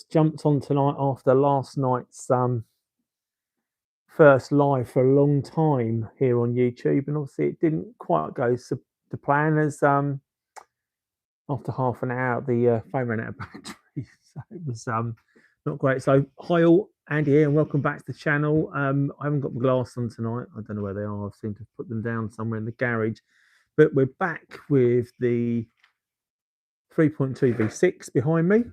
just jumped on tonight after last night's first live for a long time here on YouTube, and obviously it didn't quite go to plan as after half an hour the phone ran out of battery, so it was not great. So hi all, Andy here, and welcome back to the channel. I haven't got my glass on tonight. I don't know where they are. I seem to have put them down somewhere in the garage, but we're back with the 3.2 V6 behind me.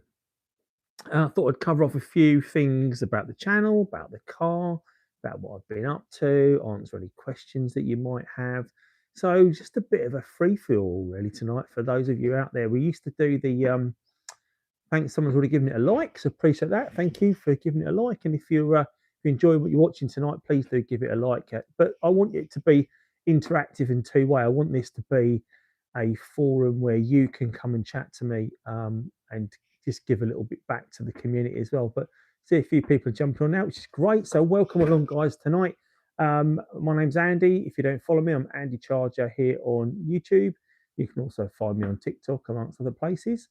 I thought I'd cover off a few things about the channel, about the car, about what I've been up to, answer any questions that you might have. So just a bit of a free feel really tonight for those of you out there. We used to do the thanks, someone's already given it a like, so appreciate that. Thank you for giving it a like. And if you enjoy what you're watching tonight, please do give it a like. But I want it to be interactive in two ways. I want this to be a forum where you can come and chat to me and just give a little bit back to the community as well. But see a few people jumping on now, which is great. So welcome along, guys, tonight. My name's Andy. If you don't follow me, I'm Andycharger here on YouTube. You can also find me on TikTok, amongst other places.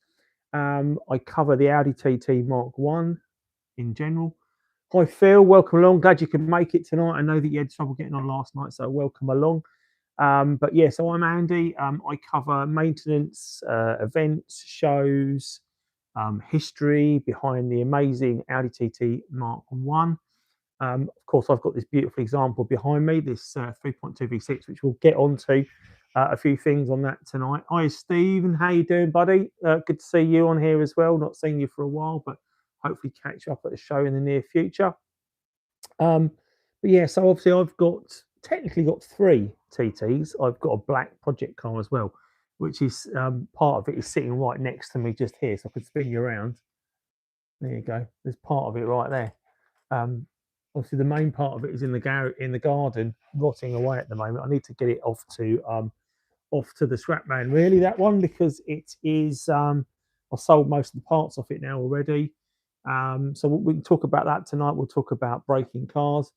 I cover the Audi TT Mark 1 in general. Hi, Phil. Welcome along. Glad you could make it tonight. I know that you had trouble getting on last night, so welcome along. But yeah, so I'm Andy. I cover maintenance, events, shows, history behind the amazing Audi TT Mark 1. Of course, I've got this beautiful example behind me, this 3.2 V6, which we'll get onto a few things on that tonight. Hi, Stephen. How you doing, buddy? Good to see you on here as well. Not seen you for a while, but hopefully catch you up at the show in the near future. But yeah, so obviously I've technically got 3 TTs. I've got a black project car as well, which is part of it is sitting right next to me just here, so I could spin you around. There you go. There's part of it right there. Obviously the main part of it is in the garden, rotting away at the moment. I need to get it off to the scrap man, really, that one, because it is I sold most of the parts off it now already. So we can talk about that tonight. We'll talk about breaking cars.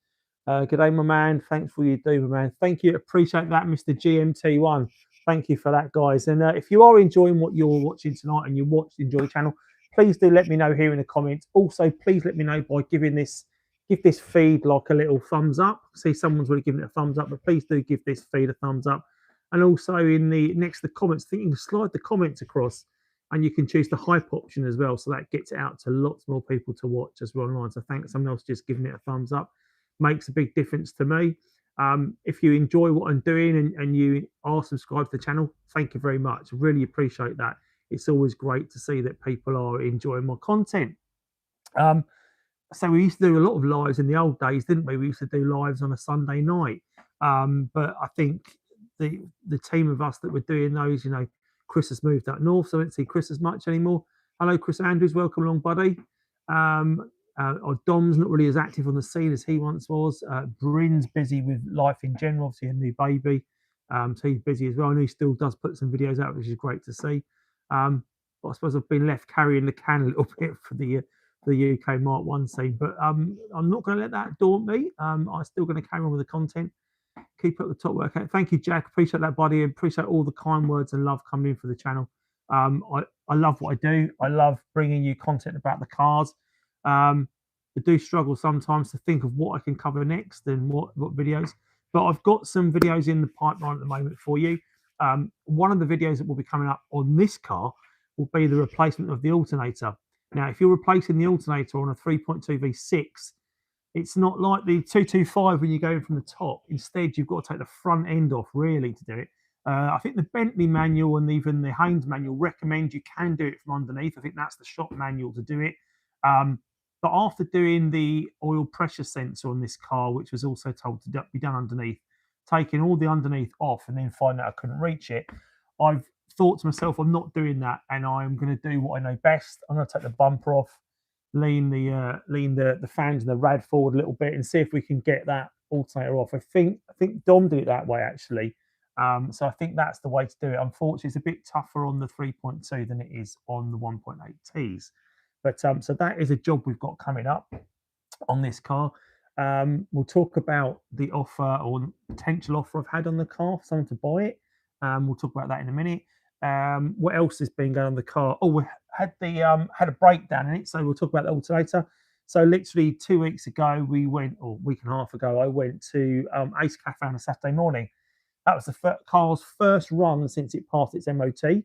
Good day, my man. Thanks for all you do, my man. Thank you. Appreciate that, Mr. GMT1. Thank you for that, guys. And if you are enjoying what you're watching tonight and you enjoy the channel, please do let me know here in the comments. Also, please let me know by give this feed like a little thumbs up. See, someone's already given it a thumbs up, but please do give this feed a thumbs up. And also in the next to the comments, I think you can slide the comments across and you can choose the hype option as well. So that gets it out to lots more people to watch as well online. So thanks, someone else just giving it a thumbs up. Makes a big difference to me. If you enjoy what I'm doing and you are subscribed to the channel, thank you very much. Really appreciate that. It's always great to see that people are enjoying my content. So we used to do a lot of lives in the old days, didn't we? We used to do lives on a Sunday night. But I think the team of us that were doing those, Chris has moved up north, so I don't see Chris as much anymore. Hello, Chris Andrews. Welcome along, buddy. Dom's not really as active on the scene as he once was. Bryn's busy with life in general, obviously a new baby. So he's busy as well. I know he still does put some videos out, which is great to see. But I suppose I've been left carrying the can a little bit for the UK Mark 1 scene. But I'm not going to let that daunt me. I'm still going to carry on with the content. Keep up the top work. Thank you, Jack. Appreciate that, buddy. Appreciate all the kind words and love coming in for the channel. I love what I do. I love bringing you content about the cars. I do struggle sometimes to think of what I can cover next and what videos, but I've got some videos in the pipeline at the moment for you. One of the videos that will be coming up on this car will be the replacement of the alternator. Now, if you're replacing the alternator on a 3.2 V6, it's not like the 225 when you're going from the top. Instead, you've got to take the front end off really to do it. I think the Bentley manual and even the Haynes manual recommend you can do it from underneath. I think that's the shop manual to do it. But after doing the oil pressure sensor on this car, which was also told to be done underneath, taking all the underneath off and then finding out I couldn't reach it, I've thought to myself, I'm not doing that, and I'm going to do what I know best. I'm going to take the bumper off, lean the fans and the rad forward a little bit, and see if we can get that alternator off. I think Dom did it that way actually. So I think that's the way to do it. Unfortunately, it's a bit tougher on the 3.2 than it is on the 1.8Ts. But so that is a job we've got coming up on this car. We'll talk about the offer or potential offer I've had on the car for someone to buy it. We'll talk about that in a minute. What else has been going on the car? Oh, we're had a breakdown in it. So we'll talk about the alternator. So literally 2 weeks ago, we went, or a week and a half ago, I went to Ace Cafe on a Saturday morning. That was the car's first run since it passed its MOT.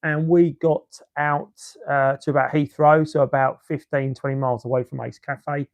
And we got out to about Heathrow, so about 15, 20 miles away from Ace Cafe.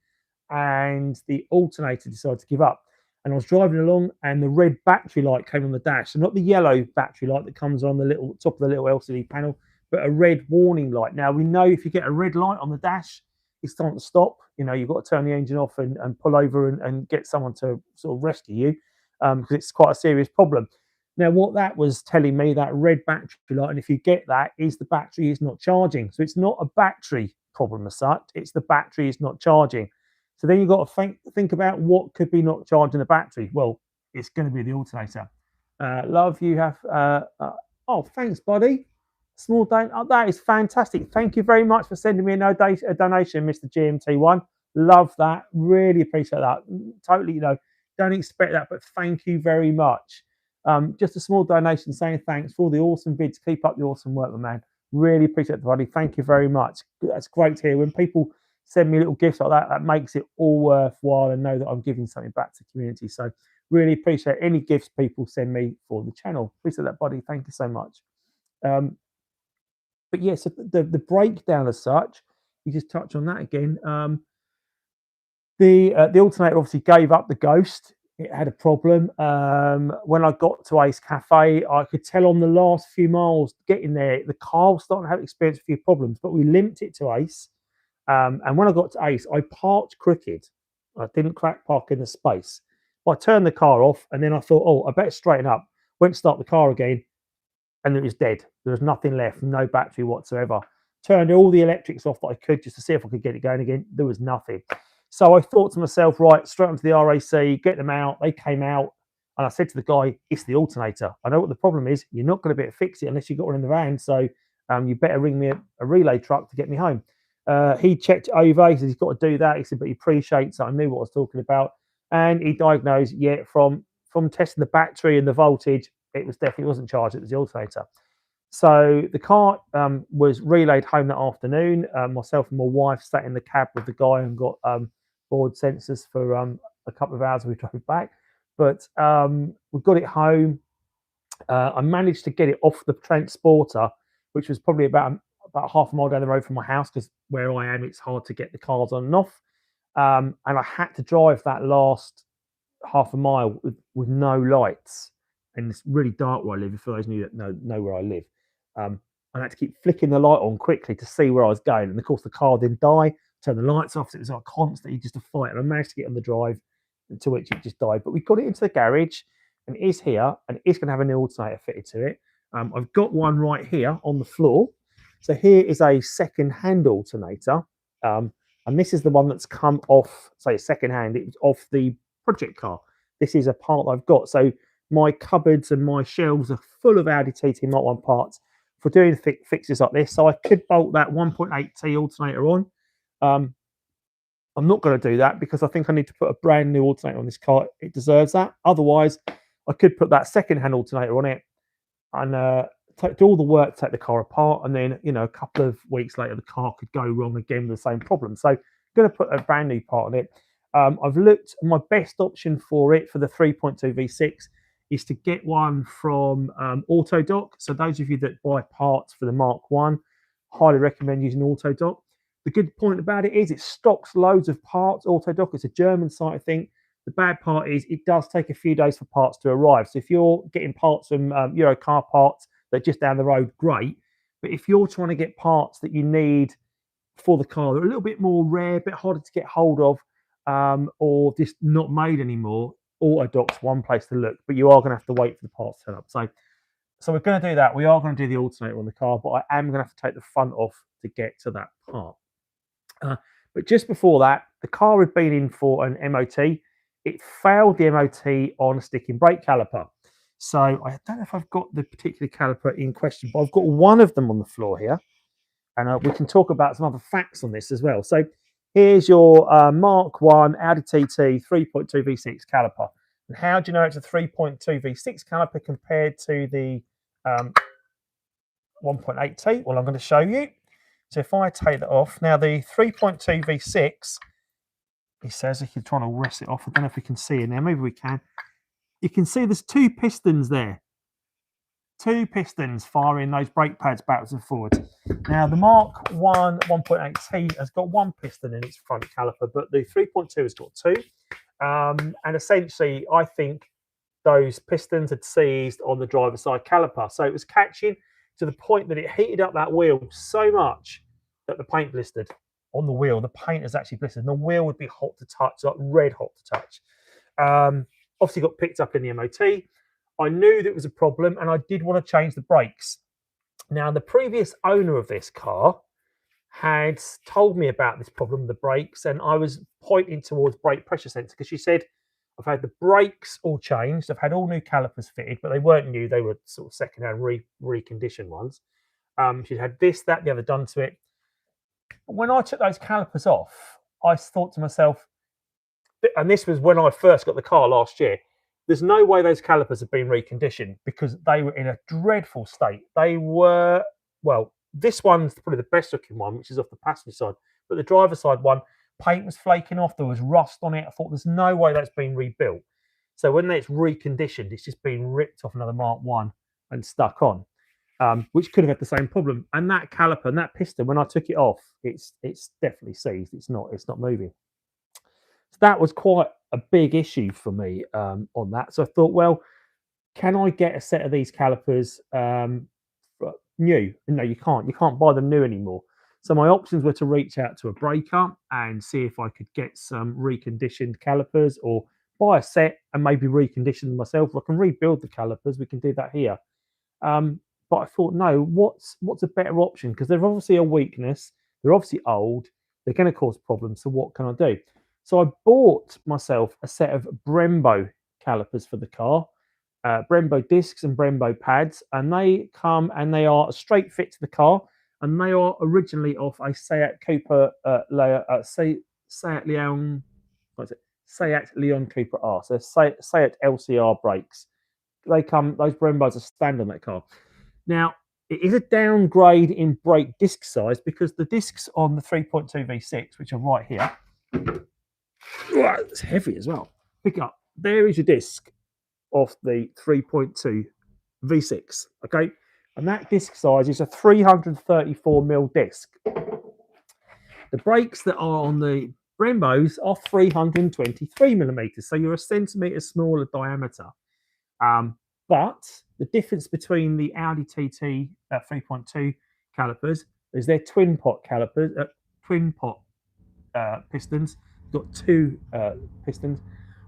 And the alternator decided to give up. And I was driving along, and the red battery light came on the dash. So not the yellow battery light that comes on the little top of the little LCD panel, but a red warning light. Now, we know if you get a red light on the dash, it's time to stop. You know, you've got to turn the engine off and pull over and get someone to sort of rescue you, because it's quite a serious problem. Now, what that was telling me, that red battery light, and if you get that, is the battery is not charging. So it's not a battery problem as such, it's the battery is not charging. So then you've got to think about what could be not charging the battery. Well, it's going to be the alternator. Love, you have... oh, thanks, buddy. Small donation. Oh, that is fantastic. Thank you very much for sending me a donation, Mr. GMT1. Love that. Really appreciate that. Totally, don't expect that, but thank you very much. Just a small donation saying thanks for all the awesome vids. Keep up the awesome work, my man. Really appreciate it, buddy. Thank you very much. That's great to hear. When people send me little gifts like that, that makes it all worthwhile and know that I'm giving something back to the community. So really appreciate any gifts people send me for the channel. Appreciate that, buddy. Thank you so much. But yes, the breakdown as such, you just touch on that again. The alternator obviously gave up the ghost. It had a problem. When I got to Ace Cafe, I could tell on the last few miles getting there, the car was starting to have experienced a few problems, but we limped it to Ace. And when I got to Ace, I parked crooked. I didn't crack park in the space. I turned the car off, and then I thought, oh, I better straighten up. Went to start the car again, and it was dead. There was nothing left, no battery whatsoever. Turned all the electrics off that I could just to see if I could get it going again. There was nothing. So I thought to myself, right, straight onto the RAC, get them out. They came out, and I said to the guy, it's the alternator. I know what the problem is. You're not going to be able to fix it unless you've got one in the van, so you better ring me a relay truck to get me home. He checked it over. He said he's got to do that. He said, but he appreciates that I knew what I was talking about. And he diagnosed, yeah, from testing the battery and the voltage, it was definitely wasn't charged. It was the alternator. So the car was relayed home that afternoon. Myself and my wife sat in the cab with the guy and got board sensors for a couple of hours. We drove back, but we got it home. I managed to get it off the transporter, which was probably about half a mile down the road from my house, because where I am, it's hard to get the cars on and off. And I had to drive that last half a mile with no lights, and it's really dark where I live. For those of you that know where I live, I had to keep flicking the light on quickly to see where I was going. And of course, the car didn't die. Turn the lights off. So it was like constantly just a fight, and I managed to get on the drive, until which it just died. But we got it into the garage, and it is here, and it's going to have a new alternator fitted to it. I've got one right here on the floor. So here is a second-hand alternator, and this is the one that's come off, say, second-hand. It's off the project car. This is a part I've got. So my cupboards and my shelves are full of Audi TT Mark 1 parts for doing fixes like this. So I could bolt that 1.8T alternator on. I'm not going to do that because I think I need to put a brand new alternator on this car. It deserves that. Otherwise, I could put that second-hand alternator on it and do all the work, take the car apart, and then, a couple of weeks later, the car could go wrong again with the same problem. So I'm going to put a brand new part on it. I've looked, my best option for it for the 3.2 V6 is to get one from Autodoc. So those of you that buy parts for the Mark 1, highly recommend using Autodoc. The good point about it is it stocks loads of parts. Autodoc, it's a German site, I think. The bad part is it does take a few days for parts to arrive. So if you're getting parts from Euro car parts that are just down the road, great. But if you're trying to get parts that you need for the car, they're a little bit more rare, a bit harder to get hold of, or just not made anymore, Autodoc's one place to look. But you are going to have to wait for the parts to turn up. So we're going to do that. We are going to do the alternator on the car, but I am going to have to take the front off to get to that part. But just before that, the car had been in for an MOT. It failed the MOT on a sticking brake caliper. So I don't know if I've got the particular caliper in question, but I've got one of them on the floor here. And we can talk about some other facts on this as well. So here's your Mark 1 Audi TT 3.2 V6 caliper. And how do you know it's a 3.2 V6 caliper compared to the 1.8T? Well, I'm going to show you. So if I take that off, now the 3.2 V6, he says, if you're trying to rest it off, I don't know if we can see it now, maybe we can. You can see there's two pistons there. Two pistons firing those brake pads backwards and forwards. Now the Mark 1 1.8T has got one piston in its front caliper, but the 3.2 has got two. And essentially, I think those pistons had seized on the driver's side caliper. So it was catching to the point that it heated up that wheel so much that the paint blistered on the wheel. The paint is actually blistered, and the wheel would be hot to touch, like red hot to touch. Obviously got picked up in the MOT. I knew that was a problem, and I did want to change the brakes. Now, the previous owner of this car had told me about this problem with the brakes, and I was pointing towards brake pressure sensor because she said, I've had the brakes all changed, I've had all new calipers fitted, but they weren't new, they were sort of second-hand reconditioned ones. She'd had this, that, the other done to it. But when I took those calipers off, I thought to myself, and this was when I first got the car last year, there's no way those calipers have been reconditioned because they were in a dreadful state. They were, well, this one's probably the best looking one, which is off the passenger side, but the driver's side one, paint was flaking off, there was rust on it. I thought there's no way that's been rebuilt. So when it's reconditioned, it's just been ripped off another Mark 1 and stuck on, which could have had the same problem. And that caliper and that piston, when I took it off, it's definitely seized. It's not moving. So that was quite a big issue for me on that. So I thought, well, can I get a set of these calipers new? No, you can't. You can't buy them new anymore. So my options were to reach out to a breaker and see if I could get some reconditioned calipers, or buy a set and maybe recondition them myself. If I can rebuild the calipers, we can do that here. But I thought, no, what's a better option? Because they're obviously a weakness. They're obviously old. They're going to cause problems. So what can I do? So I bought myself a set of Brembo calipers for the car, Brembo discs and Brembo pads, and they come and they are a straight fit to the car, and they are originally off a Seat Cooper Seat Leon, what is it? Seat Leon Cooper R. So Seat LCR brakes. They come; those Brembos are standard on that car. Now it is a downgrade in brake disc size because the discs on the 3.2 V6, which are right here. It's heavy as well. Pick up. There is your disc of the 3.2 V6. Okay, and that disc size is a 334mm disc. The brakes that are on the Brembos are 323mm, so you're a centimetre smaller diameter. But the difference between the Audi TT 3.2 calipers is their twin pot calipers, pistons. Got two pistons,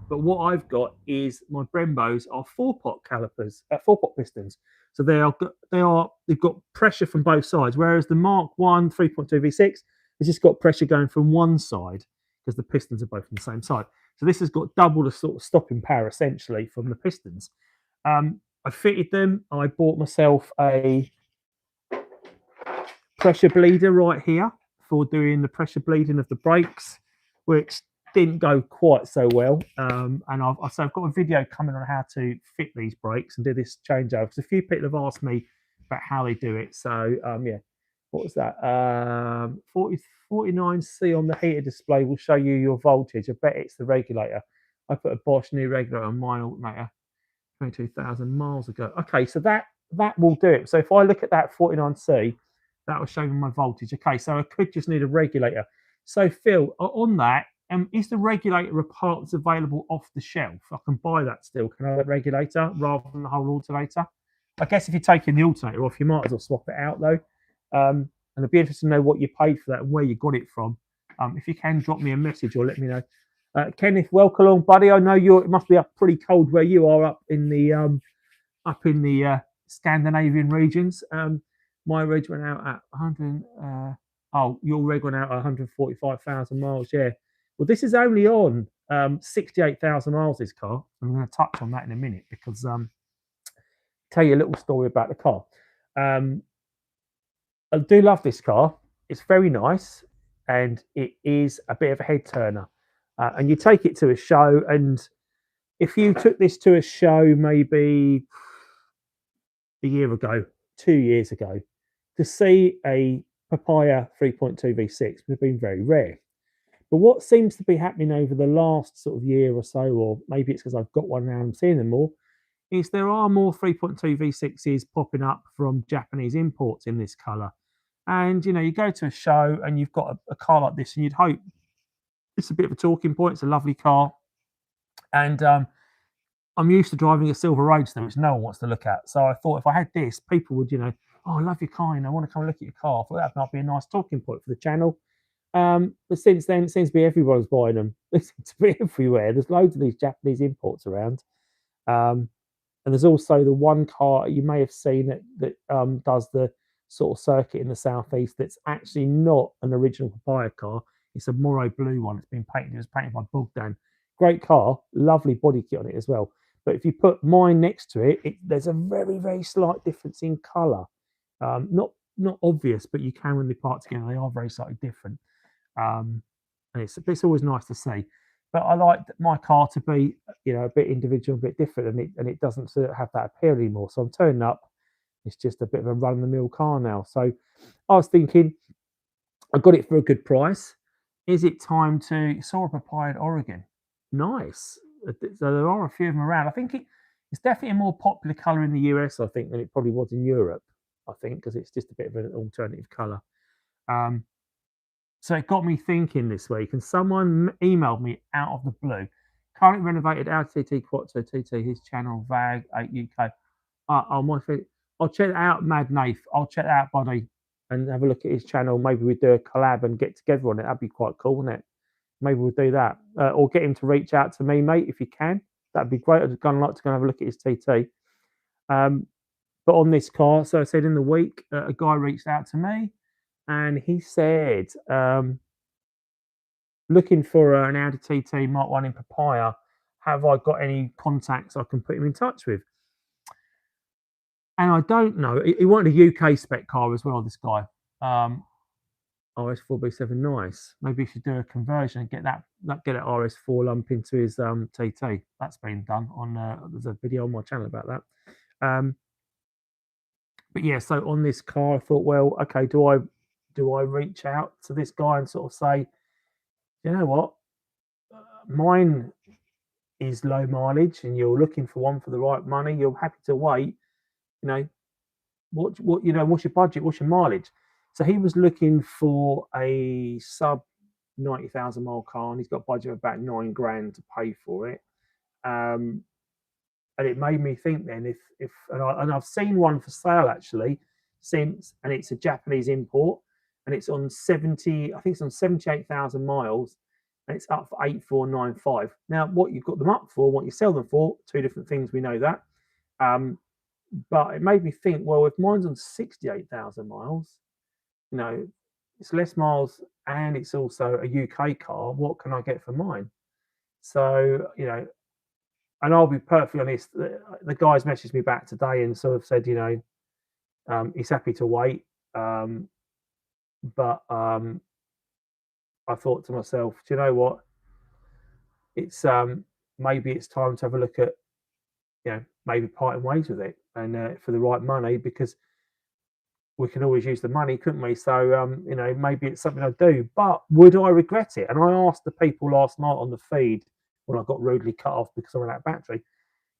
but what I've got is my Brembos are four-pot calipers, four-pot pistons. So they've got pressure from both sides, whereas the Mark 1 3.2 V6 has just got pressure going from one side because the pistons are both on the same side. So this has got double the sort of stopping power essentially from the pistons. I fitted them. I bought myself a pressure bleeder right here for doing the pressure bleeding of the brakes, which didn't go quite so well. And I've got a video coming on how to fit these brakes and do this changeover, because a few people have asked me about how they do it. So yeah, what was that? 49C on the heater display will show you your voltage. I bet it's the regulator. I put a Bosch new regulator on my alternator 22,000 miles ago. Okay, so that will do it. So if I look at that 49C, that will show me my voltage. Okay, so I could just need a regulator. So Phil, on that, is the regulator a part that's available off the shelf? I can buy that still. Can I have a regulator rather than the whole alternator? I guess if you're taking the alternator off, you might as well swap it out though. And I'd be interested to know what you paid for that and where you got it from. If you can, drop me a message or let me know. Kenneth, welcome along, buddy. I know it must be up pretty cold where you are up in the Scandinavian regions. My reg went out at 100. Your reg went out at 145,000 miles. Yeah. Well, this is only on 68,000 miles. This car. I'm going to touch on that in a minute because tell you a little story about the car. I do love this car. It's very nice, and it is a bit of a head turner. And you take it to a show, and if you took this to a show maybe a year ago, 2 years ago, to see a Papaya 3.2 V6 have been very rare. But what seems to be happening over the last sort of year or so, or maybe it's because I've got one now and I'm seeing them more, is there are more 3.2 V6s popping up from Japanese imports in this colour. And you go to a show and you've got a car like this, and you'd hope it's a bit of a talking point. It's a lovely car, and I'm used to driving a silver Roadster, which no one wants to look at. So I thought if I had this, people would, oh, I love your car, and I want to come and look at your car. I thought that might be a nice talking point for the channel. But since then, it seems to be everyone's buying them. They seem to be everywhere. There's loads of these Japanese imports around. Um, and there's also the one car you may have seen that does the sort of circuit in the southeast that's actually not an original Papaya car. It's a Moro blue one. It's been painted. It was painted by Bogdan. Great car, lovely body kit on it as well. But if you put mine next to it, there's a very, very slight difference in colour. Not obvious, but you can when they part together. They are very slightly different. And it's always nice to see. But I like my car to be, a bit individual, a bit different, and it doesn't sort of have that appeal anymore. So I'm turning up. It's just a bit of a run-of-the-mill car now. So I was thinking, I got it for a good price. Is it time to saw a Papaya in Oregon? Nice. So there are a few of them around. I think it's definitely a more popular colour in the US, I think, than it probably was in Europe. I think because it's just a bit of an alternative colour. So it got me thinking this week, and someone emailed me out of the blue. Currently renovated Audi TT Quattro TT, his channel VAG 8 UK. My friend, I'll check it out, Mad Nath. I'll check that out, buddy, and have a look at his channel. Maybe we do a collab and get together on it. That'd be quite cool, wouldn't it? Maybe we'll do that, or get him to reach out to me, mate, if you can. That'd be great. I'd kind of like to go and have a look at his TT. But on this car, so I said in the week, a guy reached out to me. And he said, looking for an Audi TT Mark 1 in Papaya, have I got any contacts I can put him in touch with? And I don't know. He wanted a UK spec car as well, this guy. RS4B7, nice. Maybe he should do a conversion and get that RS4 lump into his TT. That's been done on. There's a video on my channel about that. But yeah, so on this car, I thought, well, okay, do I reach out to this guy and sort of say, you know what, mine is low mileage, and you're looking for one for the right money. You're happy to wait. What's your budget? What's your mileage? So he was looking for a sub 90,000 mile car, and he's got a budget of about £9,000 to pay for it. And it made me think then and I've seen one for sale actually since, and it's a Japanese import, and it's on 78,000 miles, and it's up for 8,495. Now, what you've got them up for, what you sell them for, two different things. We know that. But it made me think, well, if mine's on 68,000 miles, it's less miles, and it's also a UK car. What can I get for mine? So, and I'll be perfectly honest, the guys messaged me back today and sort of said, he's happy to wait. But I thought to myself, do you know what? It's maybe it's time to have a look at, maybe parting ways with it, and for the right money, because we can always use the money, couldn't we? So maybe it's something I do. But would I regret it? And I asked the people last night on the feed when I got rudely cut off because I ran out of battery.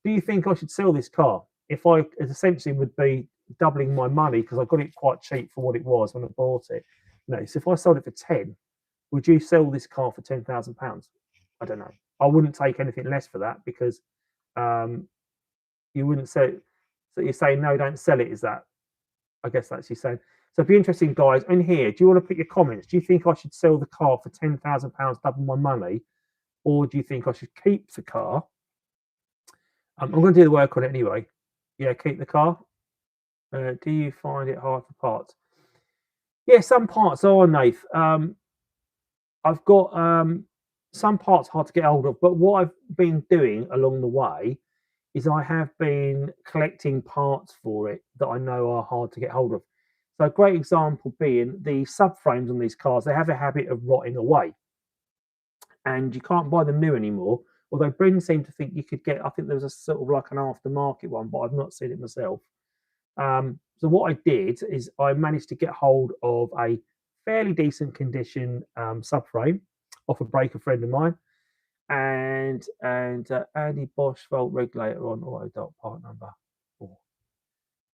Do you think I should sell this car? It essentially would be doubling my money, because I got it quite cheap for what it was when I bought it. So if I sold it for 10, would you sell this car for £10,000? I don't know. I wouldn't take anything less for that, because you wouldn't sell it. So you're saying no, don't sell it. Is that? I guess that's you saying. So it'd be interesting, guys. In here, do you want to put your comments? Do you think I should sell the car for £10,000, double my money, or do you think I should keep the car? I'm going to do the work on it anyway. Yeah, keep the car. Do you find it hard for parts? Yeah, some parts are, Nath. I've got some parts hard to get hold of, but what I've been doing along the way is I have been collecting parts for it that I know are hard to get hold of. So a great example being the subframes on these cars. They have a habit of rotting away, and you can't buy them new anymore. Although Bryn seemed to think you could get, I think there was a sort of like an aftermarket one, but I've not seen it myself. So what I did is I managed to get hold of a fairly decent condition subframe off a breaker friend of mine, and Andy Bosch volt regulator on auto dot part number 4.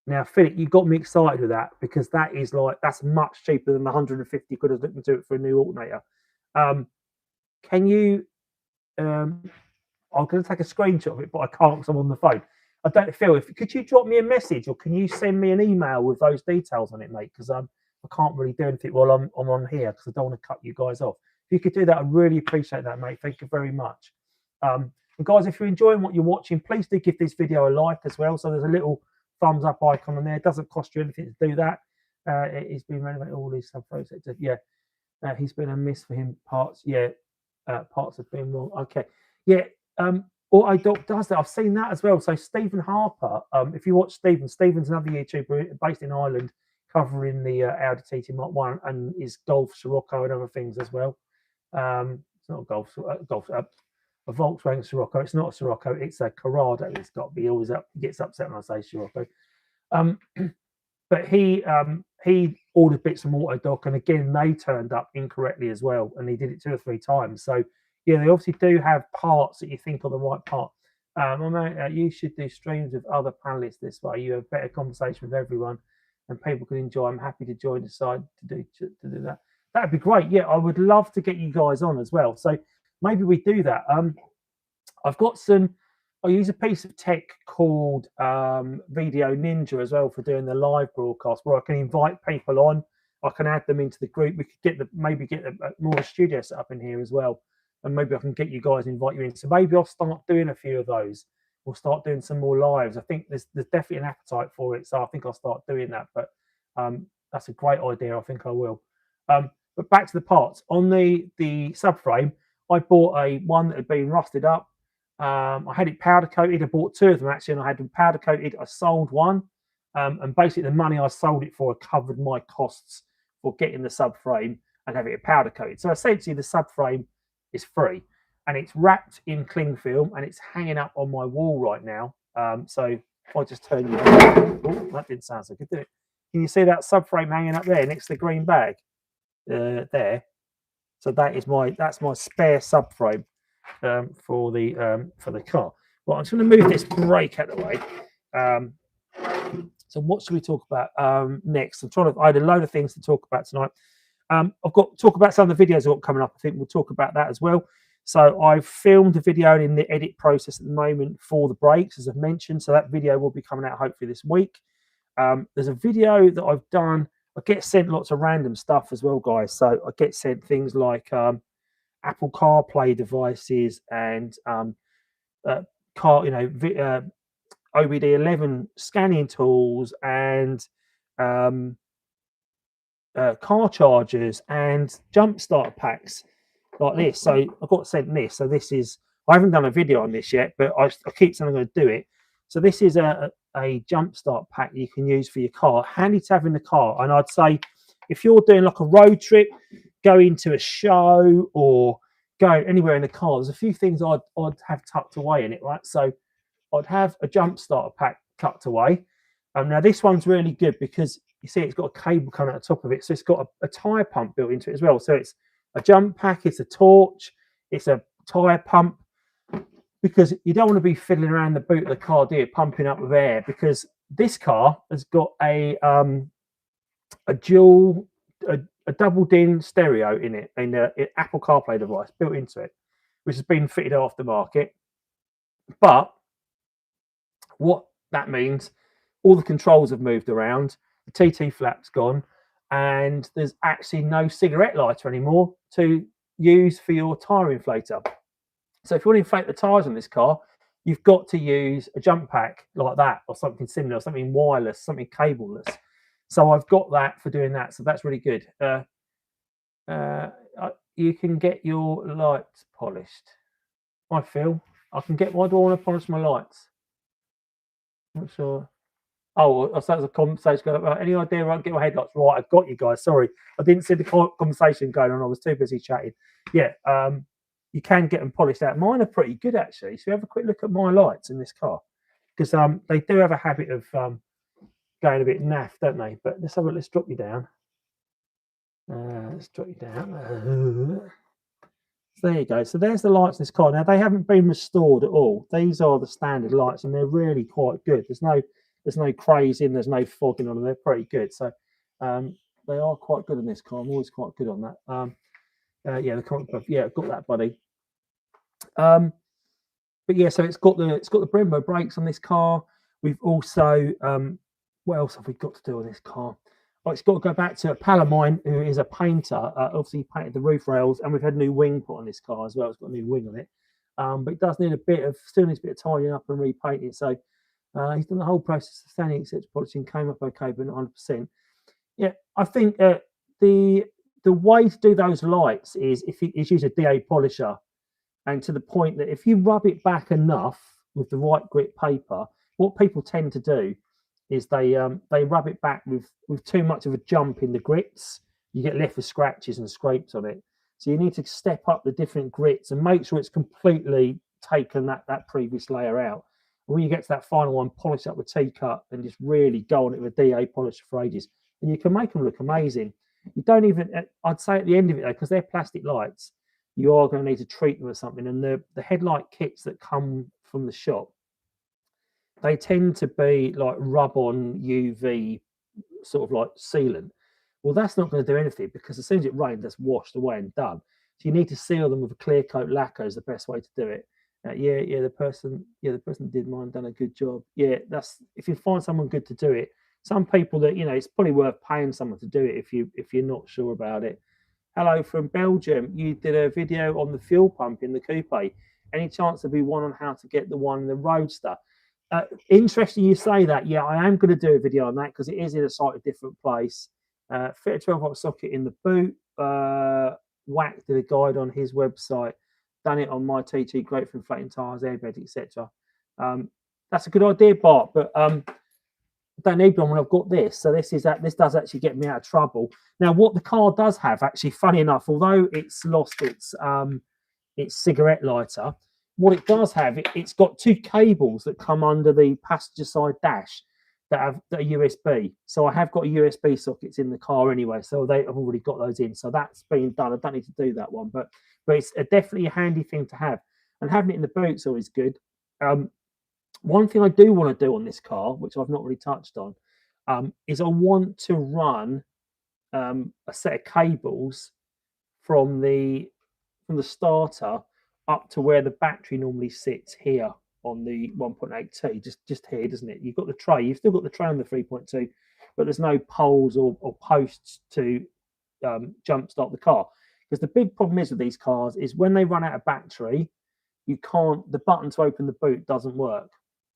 Now, Philip, you got me excited with that because that's much cheaper than the 150 quid I was looking to it for a new alternator. Can you? I'm going to take a screenshot of it, but I can't because I'm on the phone. I don't feel could you drop me a message or can you send me an email with those details on it, mate? Because I can't really do anything while I'm on here because I don't want to cut you guys off. If you could do that, I'd really appreciate that, mate. Thank you very much. And guys, if you're enjoying what you're watching, please do give this video a like as well. So there's a little thumbs up icon on there. It doesn't cost you anything to do that. It's been renovated all these sub-projects. Yeah, he's been a miss for him. Parts have been wrong. Okay, yeah. AutoDoc does that. I've seen that as well. So Stephen Harper, if you watch Stephen's another YouTuber based in Ireland, covering the Audi TT Mark 1 and his Golf Scirocco and other things as well. It's not a Volkswagen Scirocco. It's not a Scirocco. It's a Corrado. It's got to be always up. He gets upset when I say Scirocco. But he ordered bits from AutoDoc, and again they turned up incorrectly as well, and he did it 2 or 3 times. So yeah, they obviously do have parts that you think are the right part. You should do streams with other panelists this way. You have better conversation with everyone, and people can enjoy. I'm happy to join. Decide to do that. That'd be great. Yeah, I would love to get you guys on as well. So maybe we do that. I've got some. I use a piece of tech called Video Ninja as well for doing the live broadcast, where I can invite people on. I can add them into the group. We could get more studio set up in here as well, and maybe I can get you guys, invite you in. So maybe I'll start doing a few of those. We'll start doing some more lives. I think there's definitely an appetite for it, so I think I'll start doing that. But that's a great idea. I think I will. But back to the parts on the subframe. I bought one that had been rusted up. I had it powder coated. I bought 2 of them actually, and I had them powder coated. I sold one, and basically the money I sold it for covered my costs for getting the subframe and having it powder coated. So essentially, the subframe is free, and it's wrapped in cling film, and it's hanging up on my wall right now. So if I just turn you, oh, that didn't sound so good, did it? Can you see that subframe hanging up there next to the green bag? There. So that's my spare subframe. For the car. Well, I'm just going to move this brake out of the way. So what should we talk about next? I had a load of things to talk about tonight. I've got to talk about some of the videos I've got coming up. I think we'll talk about that as well. So I've filmed a video in the edit process at the moment for the brakes, as I've mentioned. So that video will be coming out hopefully this week. There's a video that I've done. I get sent lots of random stuff as well, guys. So I get sent things like Apple CarPlay devices and OBD11 scanning tools and car chargers and jump start packs like this. So I got sent this. So this is, I haven't done a video on this yet, but I keep saying I'm going to do it. So this is a jump start pack you can use for your car. Handy to have in the car. And I'd say if you're doing like a road trip, going to a show or go anywhere in the car, there's a few things I'd have tucked away in it, right? So I'd have a jump starter pack tucked away. Now this one's really good because you see it's got a cable coming out the top of it, so it's got a tyre pump built into it as well. So it's a jump pack, it's a torch, it's a tyre pump, because you don't want to be fiddling around the boot of the car, do you, pumping up with air, because this car has got a double DIN stereo in it, and an Apple CarPlay device built into it, which has been fitted aftermarket. But what that means, all the controls have moved around, the TT flap's gone, and there's actually no cigarette lighter anymore to use for your tyre inflator. So if you want to inflate the tyres on this car, you've got to use a jump pack like that, or something similar, something wireless, something cableless. So I've got that for doing that. So that's really good. You can get your lights polished. I feel I can get. Why do I want to polish my lights? I'm not sure. Oh, so that's a conversation going on. Any idea where I can get my headlights right? I've got you guys. Sorry, I didn't see the conversation going on. I was too busy chatting. Yeah, you can get them polished out. Mine are pretty good actually. So have a quick look at my lights in this car, because they do have a habit of going a bit naff, don't they? But let's drop you down. Let's drop you down. So there you go. So there's the lights in this car. Now they haven't been restored at all. These are the standard lights, and they're really quite good. There's no crazing, there's no fogging on them. They're pretty good. So they are quite good in this car. I'm always quite good on that. Yeah, I've got that, buddy. But yeah, so it's got the Brembo brakes on this car. We've also what else have we got to do on this car? Oh, it's got to go back to a pal of mine who is a painter. Obviously, he painted the roof rails, and we've had a new wing put on this car as well. It's got a new wing on it, but it does need still needs a bit of tidying up and repainting. So he's done the whole process of sanding, etc., polishing, came up okay, but not 100%. Yeah, I think the way to do those lights is use a DA polisher, and to the point that if you rub it back enough with the right grit paper, what people tend to do is they rub it back with too much of a jump in the grits. You get left with scratches and scrapes on it. So you need to step up the different grits and make sure it's completely taken that previous layer out. And when you get to that final one, polish up with T-cut and just really go on it with a DA polisher for ages. And you can make them look amazing. You don't even, I'd say at the end of it though, because they're plastic lights, you are going to need to treat them with something. And the headlight kits that come from the shop, they tend to be like rub-on UV sort of like sealant. Well, that's not going to do anything because as soon as it rains, that's washed away and done. So you need to seal them with a clear coat lacquer is the best way to do it. The person did mine, done a good job. Yeah, that's if you find someone good to do it. Some people that it's probably worth paying someone to do it if you're not sure about it. Hello from Belgium. You did a video on the fuel pump in the coupe. Any chance there'll be one on how to get the one in the Roadster? Interesting you say that. Yeah, I am going to do a video on that because it is in a slightly different place. Fit a 12-volt socket in the boot. Whack did a guide on his website. Done it on my TT, great for inflating tyres, airbag, etc. That's a good idea, Bart, but I don't need one when I've got this. So this does actually get me out of trouble. Now, what the car does have, actually, funny enough, although it's lost its cigarette lighter, what it does have, it's got two cables that come under the passenger side dash that are USB. So I have got USB sockets in the car anyway. So they have already got those in. So that's been done. I don't need to do that one, but it's definitely a handy thing to have. And having it in the boot's always good. One thing I do want to do on this car, which I've not really touched on, is I want to run a set of cables from the starter up to where the battery normally sits here on the 1.8T, just here, doesn't it? You've got the tray, you've still got the tray on the 3.2, but there's no poles or posts to jumpstart the car. Because the big problem is with these cars is when they run out of battery, the button to open the boot doesn't work.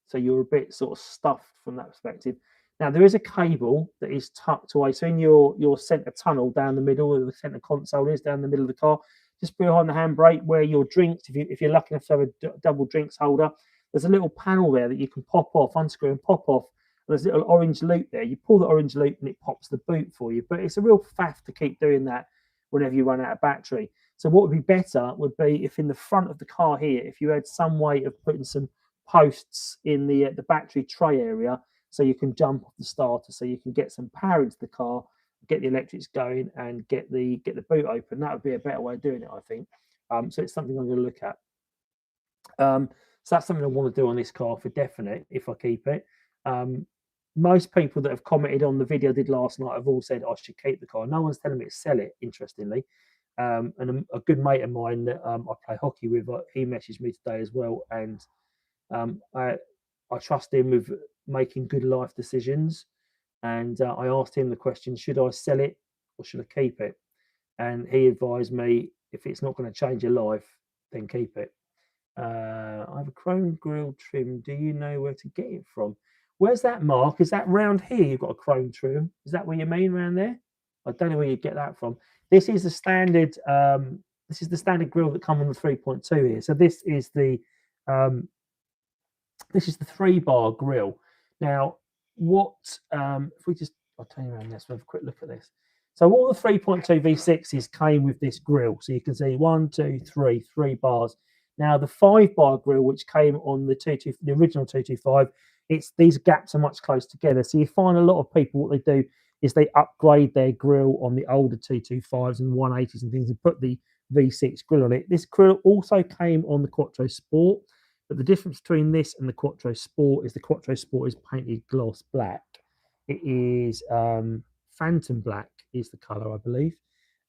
So you're a bit sort of stuffed from that perspective. Now there is a cable that is tucked away. So in your center tunnel down the middle, where the center console is down the middle of the car, just behind the handbrake where your drinks, if you're lucky enough to have a double drinks holder, there's a little panel there that you can pop off, unscrew and pop off. There's a little orange loop there. You pull the orange loop and it pops the boot for you. But it's a real faff to keep doing that whenever you run out of battery. So what would be better would be if in the front of the car here, if you had some way of putting some posts in the battery tray area so you can jump off the starter, so you can get some power into the car, get the electrics going and get the boot open. That would be a better way of doing it, I think. So it's something I'm going to look at. So that's something I want to do on this car for definite if I keep it. Most people that have commented on the video I did last night have all said I should keep the car. No one's telling me to sell it, interestingly. And a good mate of mine that I play hockey with, he messaged me today as well, and I trust him with making good life decisions. And I asked him the question, should I sell it or should I keep it? And he advised me, if it's not going to change your life, then keep it. I have a chrome grille trim. Do you know where to get it from? Where's that, Mark? Is that round here? You've got a chrome trim. Is that what you mean around there? I don't know where you get that from. This is the standard. This is the standard grille that comes on the 3.2 here. So this is the 3-bar grille. Now, what if we just? I'll tell you around this. We'll have a quick look at this. So all the 3.2 V6s came with this grille. So you can see 1, 2, 3 bars. Now the 5-bar grille, which came on the original 225, it's these gaps are much closer together. So you find a lot of people, what they do is they upgrade their grille on the older 225s and 180s and things and put the V6 grille on it. This grille also came on the Quattro Sport, but the difference between this and the Quattro Sport is the Quattro Sport is painted gloss black. It is Phantom Black is the colour, I believe,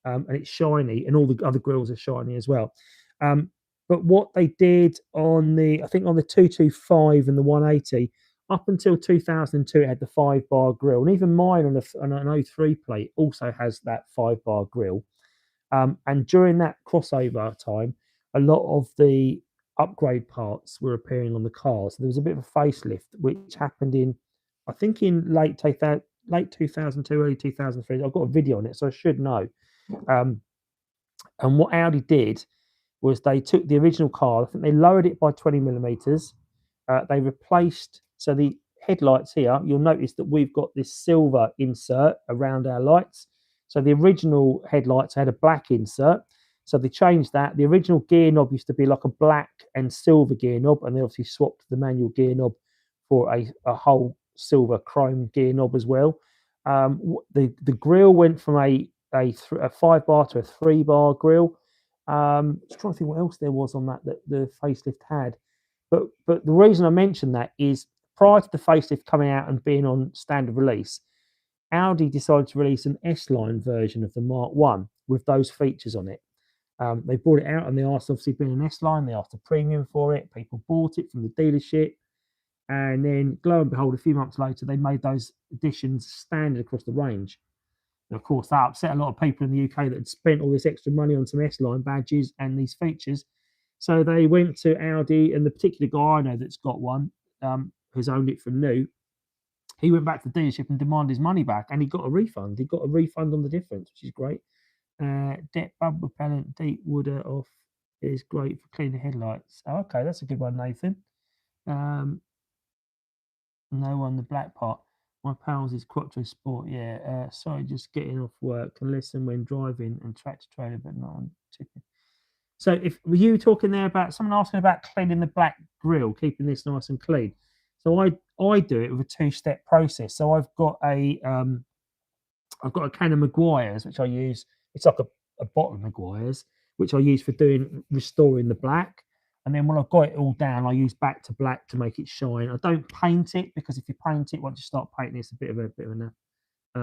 and it's shiny, and all the other grills are shiny as well. But what they did on the, I think on the 225 and the 180, up until 2002, it had the 5-bar grill, and even mine on an 03 plate also has that 5-bar grill. And during that crossover time, a lot of the upgrade parts were appearing on the cars. So there was a bit of a facelift, which happened in, I think, in late 2002, early 2003. I've got a video on it, so I should know. And what Audi did was they took the original car, I think they lowered it by 20 millimeters. They replaced, so the headlights here, you'll notice that we've got this silver insert around our lights. So the original headlights had a black insert. So they changed that. The original gear knob used to be like a black and silver gear knob, and they obviously swapped the manual gear knob for a whole silver chrome gear knob as well. The grille went from a 5-bar to a 3-bar grille. Just trying to think what else there was on that the facelift had. But the reason I mention that is prior to the facelift coming out and being on standard release, Audi decided to release an S-Line version of the Mark 1 with those features on it. They brought it out and they asked, obviously being an S-Line, they asked a premium for it. People bought it from the dealership. And then, lo and behold, a few months later, they made those additions standard across the range. And of course, that upset a lot of people in the UK that had spent all this extra money on some S-Line badges and these features. So they went to Audi, and the particular guy I know that's got one, who's owned it from new, he went back to the dealership and demanded his money back, and he got a refund. He got a refund on the difference, which is great. Depth bubble repellent, deep water off is great for cleaning headlights. Oh, okay, that's a good one, Nathan. No one, the black part. My pals is Quattro Sport. Yeah, sorry, just getting off work. Can listen when driving and tractor trailer, but not on tipping. So, if were you talking there about someone asking about cleaning the black grille, keeping this nice and clean? So I do it with a 2-step process. So I've got a can of Maguire's which I use. It's like a bottle of Maguire's which I use for restoring the black. And then when I've got it all down, I use back to black to make it shine. I don't paint it because if you paint it, once you start painting, it's a bit of a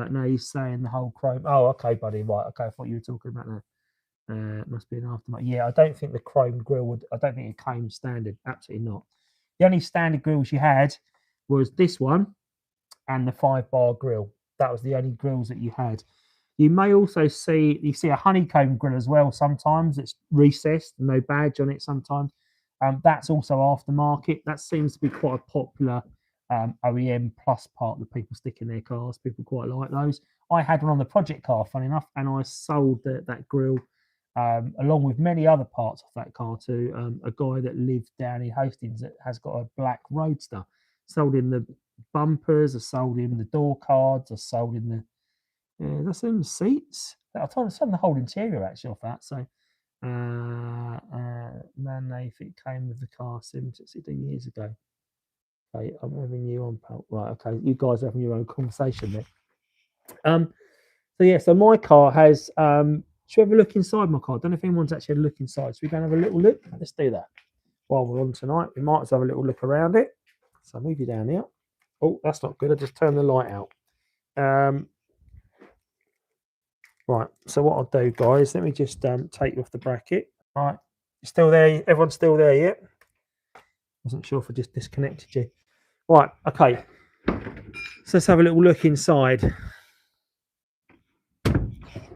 no, you're saying the whole chrome. Oh, okay, buddy. Right. Okay. I thought you were talking about that. It must be an aftermarket. Yeah, I don't think the chrome grille would. I don't think it came standard. Absolutely not. The only standard grills you had was this one and the 5-bar grill. That was the only grills that you had. You may also see a honeycomb grill as well. Sometimes it's recessed, no badge on it. Sometimes that's also aftermarket. That seems to be quite a popular OEM plus part that people stick in their cars. People quite like those. I had one on the project car, funny enough, and I sold that grill along with many other parts of that car to a guy that lived down in Hastings that has got a black Roadster. Sold in the bumpers, I sold in the door cards, I sold in the that's in the seats. I told them the whole interior actually off that. So man, if it came with the car 16 years ago. Okay, I'm having you on, pal. Right, okay, you guys are having your own conversation there. So yeah, so my car has should we have a look inside my car? I don't know if anyone's actually had a look inside. So we go and have a little look. Let's do that. While we're on tonight, we might as well have a little look around it. So I'll move you down here. Oh, that's not good. I just turned the light out. Right, so what I'll do, guys, let me just take you off the bracket. All right, you still there? Everyone's still there, yeah? Wasn't sure if I just disconnected you. Right, okay. So let's have a little look inside.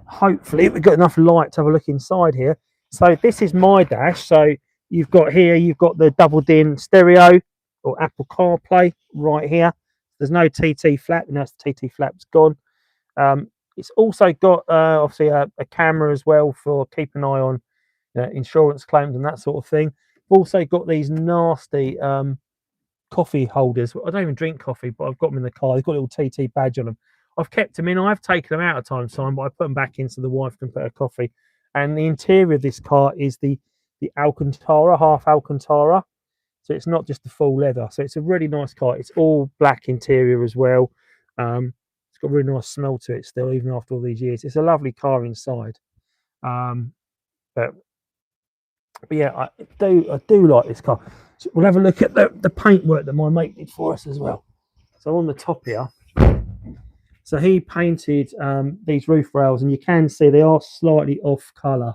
Hopefully we've got enough light to have a look inside here. So this is my dash. So you've got the double-din stereo or Apple CarPlay right here. There's no TT flap, and that's the TT flap's gone. It's also got obviously a camera as well for keeping an eye on insurance claims and that sort of thing. We've also got these nasty coffee holders. I don't even drink coffee, but I've got them in the car. They've got a little TT badge on them. I've kept them in. I've taken them out at time to time, but I put them back in so the wife can put her coffee. And the interior of this car is the Alcantara, half Alcantara. so it's not just the full leather. So it's a really nice car. It's all black interior as well. It's got a really nice smell to it still, even after all these years. It's a lovely car inside. Um, but yeah, I do like this car. So we'll have a look at the paintwork that my mate did for us as well. So on the top here, so he painted these roof rails, and you can see they are slightly off colour.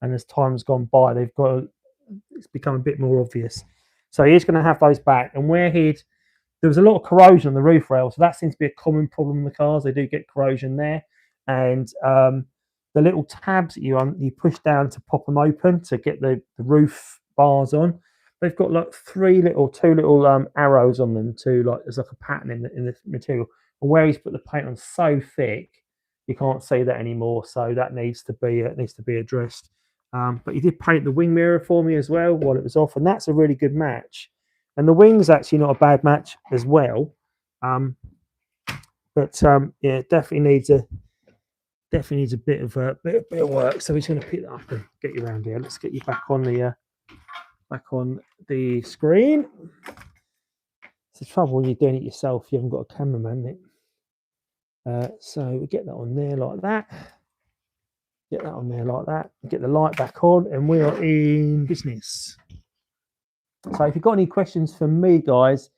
And as time's gone by, it's become a bit more obvious. So he's going to have those back, and there was a lot of corrosion on the roof rail, so that seems to be a common problem in the cars. They do get corrosion there, and the little tabs that you push down to pop them open to get the roof bars on. They've got like two little arrows on them there's like a pattern in the material. And where he's put the paint on so thick, you can't see that anymore. So that needs to be addressed. But he did paint the wing mirror for me as well while it was off, and that's a really good match. And the wing's actually not a bad match as well. Yeah, it definitely needs a bit of work. So he's going to pick that up and get you around here. Let's get you back on the screen. It's the trouble when you're doing it yourself. You haven't got a cameraman. So we get that on there like that. Get that on there like that. Get the light back on, and we are in business. So if you've got any questions for me, guys,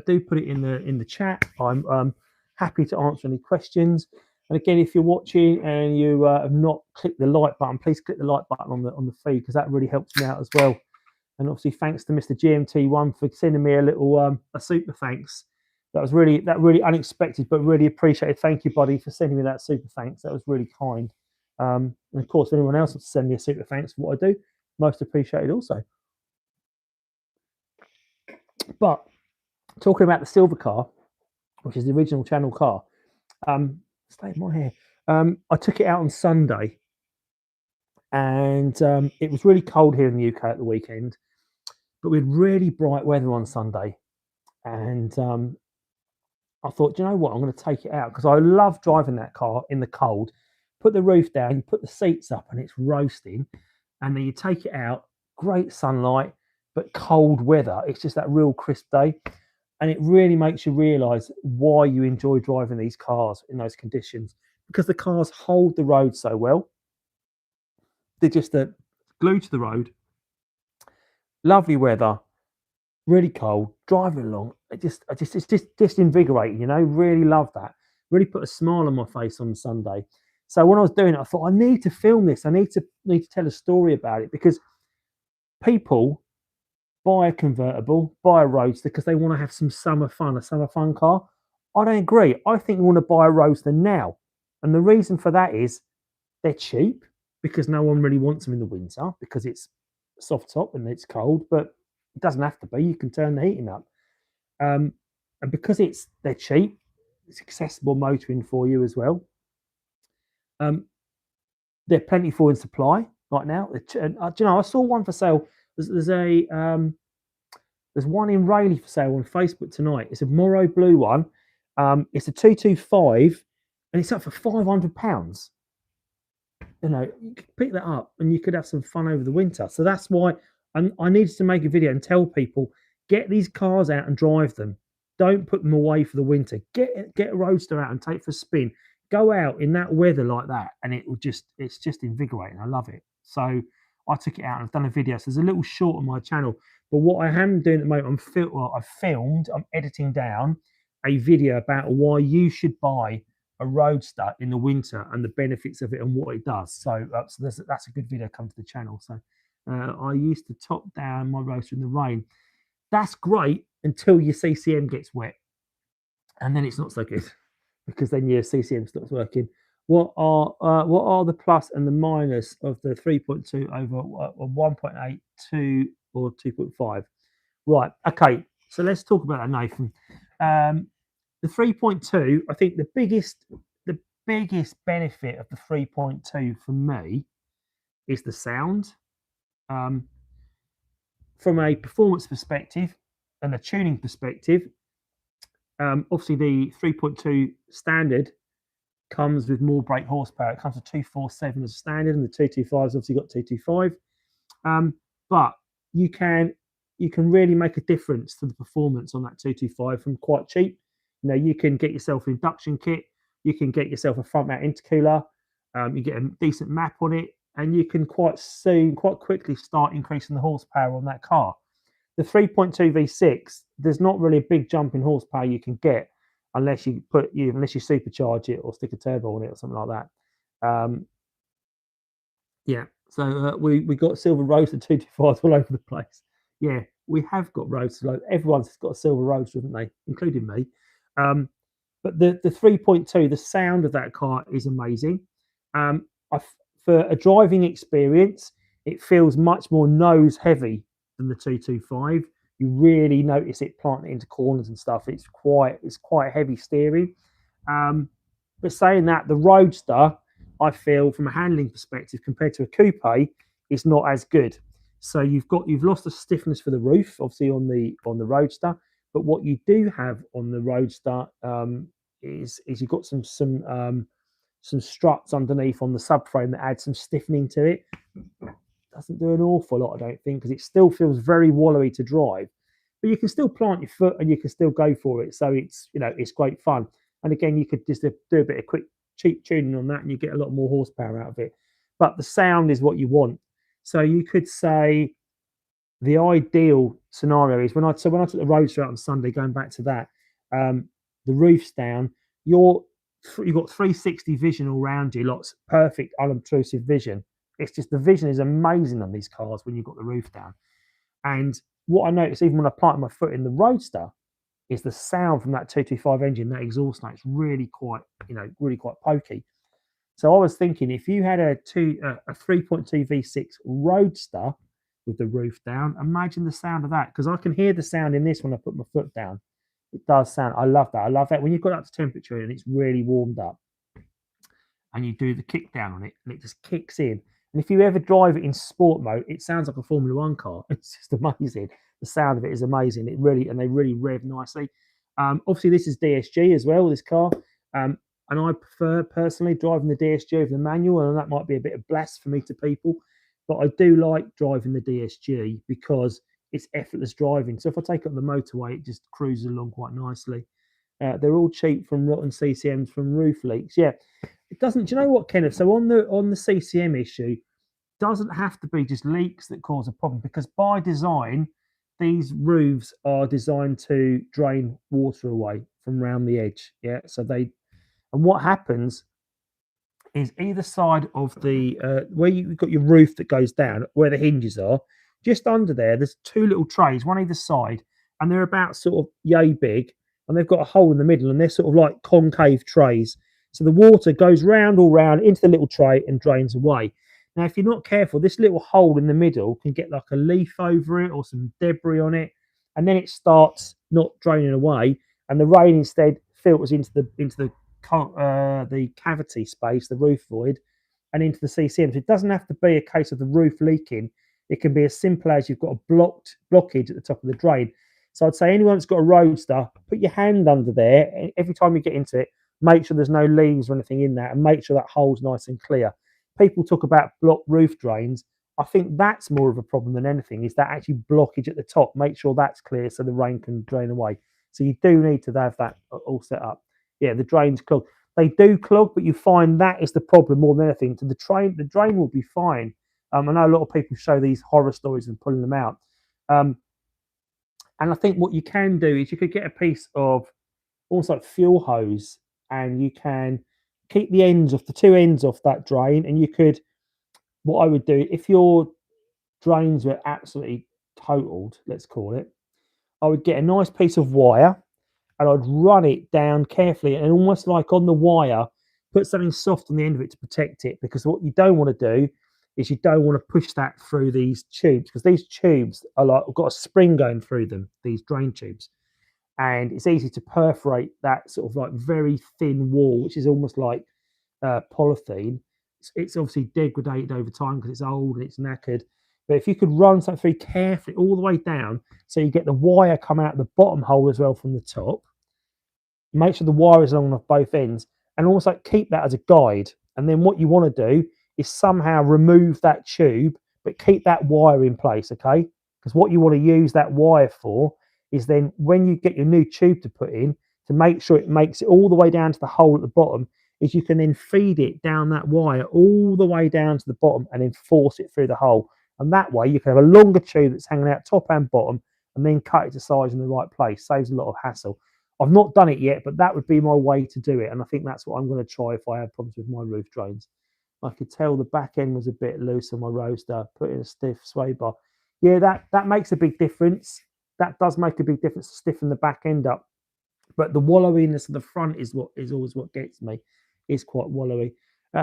do put it in the chat. I'm happy to answer any questions. And again, if you're watching and you have not clicked the like button, please click the like button on the feed, because that really helps me out as well. And obviously, thanks to Mr. GMT1 for sending me a little a super thanks. That was really unexpected, but really appreciated. Thank you, buddy, for sending me that super thanks. That was really kind. And of course, if anyone else wants to send me a super thanks for what I do, most appreciated also. But talking about the silver car, which is the original channel car, stay in my hair. I took it out on Sunday, and it was really cold here in the UK at the weekend, but we had really bright weather on Sunday, and I thought, you know what, I'm going to take it out because I love driving that car in the cold. Put the roof down, you put the seats up, and it's roasting, and then you take it out, great sunlight, but cold weather. It's just that real crisp day, and it really makes you realise why you enjoy driving these cars in those conditions, because the cars hold the road so well. They're just glued to the road. Lovely weather, really cold, driving along. It's just invigorating, you know. Really love that. Really put a smile on my face on Sunday. So when I was doing it, I thought I need to film this. I need to tell a story about it, because people buy a convertible, buy a Roadster because they want to have some summer fun, a summer fun car. I don't agree. I think you want to buy a Roadster now, and the reason for that is they're cheap, because no one really wants them in the winter because it's soft top and it's cold, but it doesn't have to be. You can turn the heating up, and because they're cheap, it's accessible motoring for you as well. They're plentiful in supply right now. Do you know, I saw one for sale. There's one in Rayleigh for sale on Facebook tonight. It's a Morrow blue one. It's a 225, and it's up for £500. You know, you could pick that up and you could have some fun over the winter. So that's why I needed to make a video and tell people, get these cars out and drive them. Don't put them away for the winter. Get a Roadster out and take for a spin. Go out in that weather like that, and it's just invigorating. I love it. So I took it out and I've done a video. So there's a little short on my channel. But what I am doing at the moment, I'm editing down a video about why you should buy a Roadster in the winter and the benefits of it and what it does. So, that's a good video come to the channel. So I used to top down my Roadster in the rain. That's great until your CCM gets wet, and then it's not so good, because then your CCM stops working. What are the plus and the minus of the 3.2 over 1.8, 2 or 2.5? Right. Okay. So let's talk about that, Nathan. The 3.2, I think the biggest benefit of the 3.2 for me is the sound. From a performance perspective and a tuning perspective, obviously the 3.2 standard comes with more brake horsepower. It comes with 247 as a standard, and the 225's obviously got 225. But you can you can really make a difference to the performance on that 225 from quite cheap. You know, you can get yourself an induction kit, you can get yourself a front mount intercooler, you get a decent map on it, and you can quite quickly start increasing the horsepower on that car. The 3.2 V6, there's not really a big jump in horsepower you can get unless you supercharge it or stick a turbo on it or something like that. Yeah, so we got silver Roadster 225s all over the place. Yeah, we have got Roadster. Everyone's got a silver Roadster, haven't they? Including me. Um, but the 3.2, the sound of that car is amazing. Um, for a driving experience, it feels much more nose heavy than the 225. You really notice it planting into corners and stuff. It's quite heavy steering. But saying that, the Roadster, I feel from a handling perspective compared to a coupe, is not as good. So you've lost the stiffness for the roof, obviously on the Roadster. But what you do have on the Roadster is you've got some struts underneath on the subframe that add some stiffening to it. Doesn't do an awful lot, I don't think, because it still feels very wallowy to drive. But you can still plant your foot and you can still go for it. So it's great fun. And again, you could just do a bit of quick cheap tuning on that and you get a lot more horsepower out of it. But the sound is what you want. So you could say the ideal scenario is when I took the Roadster out on Sunday, going back to that, the roof's down, you've got 360 vision all around you, lots perfect unobtrusive vision. It's just the vision is amazing on these cars when you've got the roof down. And what I noticed even when I planted my foot in the Roadster is the sound from that 225 engine, that exhaust note, it's really quite pokey. So I was thinking if you had a 3.2 V6 Roadster with the roof down, imagine the sound of that, because I can hear the sound in this when I put my foot down. It does sound. I love that. I love that when you've got up to temperature and it's really warmed up, and you do the kick down on it, and it just kicks in. And if you ever drive it in sport mode, it sounds like a Formula One car. It's just amazing. The sound of it is amazing. They really rev nicely. Obviously, this is DSG as well. This car, and I prefer personally driving the DSG over the manual, and that might be a bit of blasphemy to people, but I do like driving the DSG because it's effortless driving. So if I take it on the motorway, it just cruises along quite nicely. They're all cheap from rotten CCMs from roof leaks. Yeah, it doesn't. Do you know what, Kenneth? So on the CCM issue, doesn't have to be just leaks that cause a problem, because by design, these roofs are designed to drain water away from around the edge. Yeah, and what happens is either side of the where you've got your roof that goes down, where the hinges are, just under there's two little trays, one either side, and they're about sort of yay big, and they've got a hole in the middle, and they're sort of like concave trays. So the water goes all round into the little tray and drains away. Now, if you're not careful, this little hole in the middle can get like a leaf over it or some debris on it, and then it starts not draining away, and the rain instead filters into the cavity space, the roof void, and into the CCM. So it doesn't have to be a case of the roof leaking. It can be as simple as you've got a blockage at the top of the drain. So I'd say anyone that's got a Roadster, put your hand under there, and every time you get into it, make sure there's no leaves or anything in that, and make sure that hole's nice and clear. People talk about blocked roof drains. I think that's more of a problem than anything, is that actually blockage at the top. Make sure that's clear so the rain can drain away. So you do need to have that all set up. Yeah, the drains clog. They do clog, but you find that is the problem more than anything. The drain will be fine. I know a lot of people show these horror stories and pulling them out. And I think what you can do is you could get a piece of almost like fuel hose, and you can keep the two ends off that drain. And you could, what I would do, if your drains were absolutely totaled, let's call it, I would get a nice piece of wire, and I'd run it down carefully, and almost like on the wire, put something soft on the end of it to protect it, because what you don't want to do is you don't want to push that through these tubes, because these tubes are like, got a spring going through them, these drain tubes, and it's easy to perforate that sort of like very thin wall, which is almost like polythene. It's obviously degraded over time because it's old and it's knackered. But if you could run something very carefully all the way down, so you get the wire come out the bottom hole as well from the top, make sure the wire is long enough both ends, and also keep that as a guide. And then what you want to do is somehow remove that tube, but keep that wire in place, okay? because what you want to use that wire for is then when you get your new tube to put in, to make sure it makes it all the way down to the hole at the bottom, is you can then feed it down that wire all the way down to the bottom and then force it through the hole. And that way you can have a longer tube that's hanging out top and bottom and then cut it to size in the right place. Saves a lot of hassle. I've not done it yet, but that would be my way to do it. And I think that's what I'm going to try if I have problems with my roof drains. I could tell the back end was a bit loose on my Roadster, put in a stiff sway bar. Yeah, that makes a big difference. That does make a big difference to stiffen the back end up. But the wallowiness of the front is always what gets me. It's quite wallowy.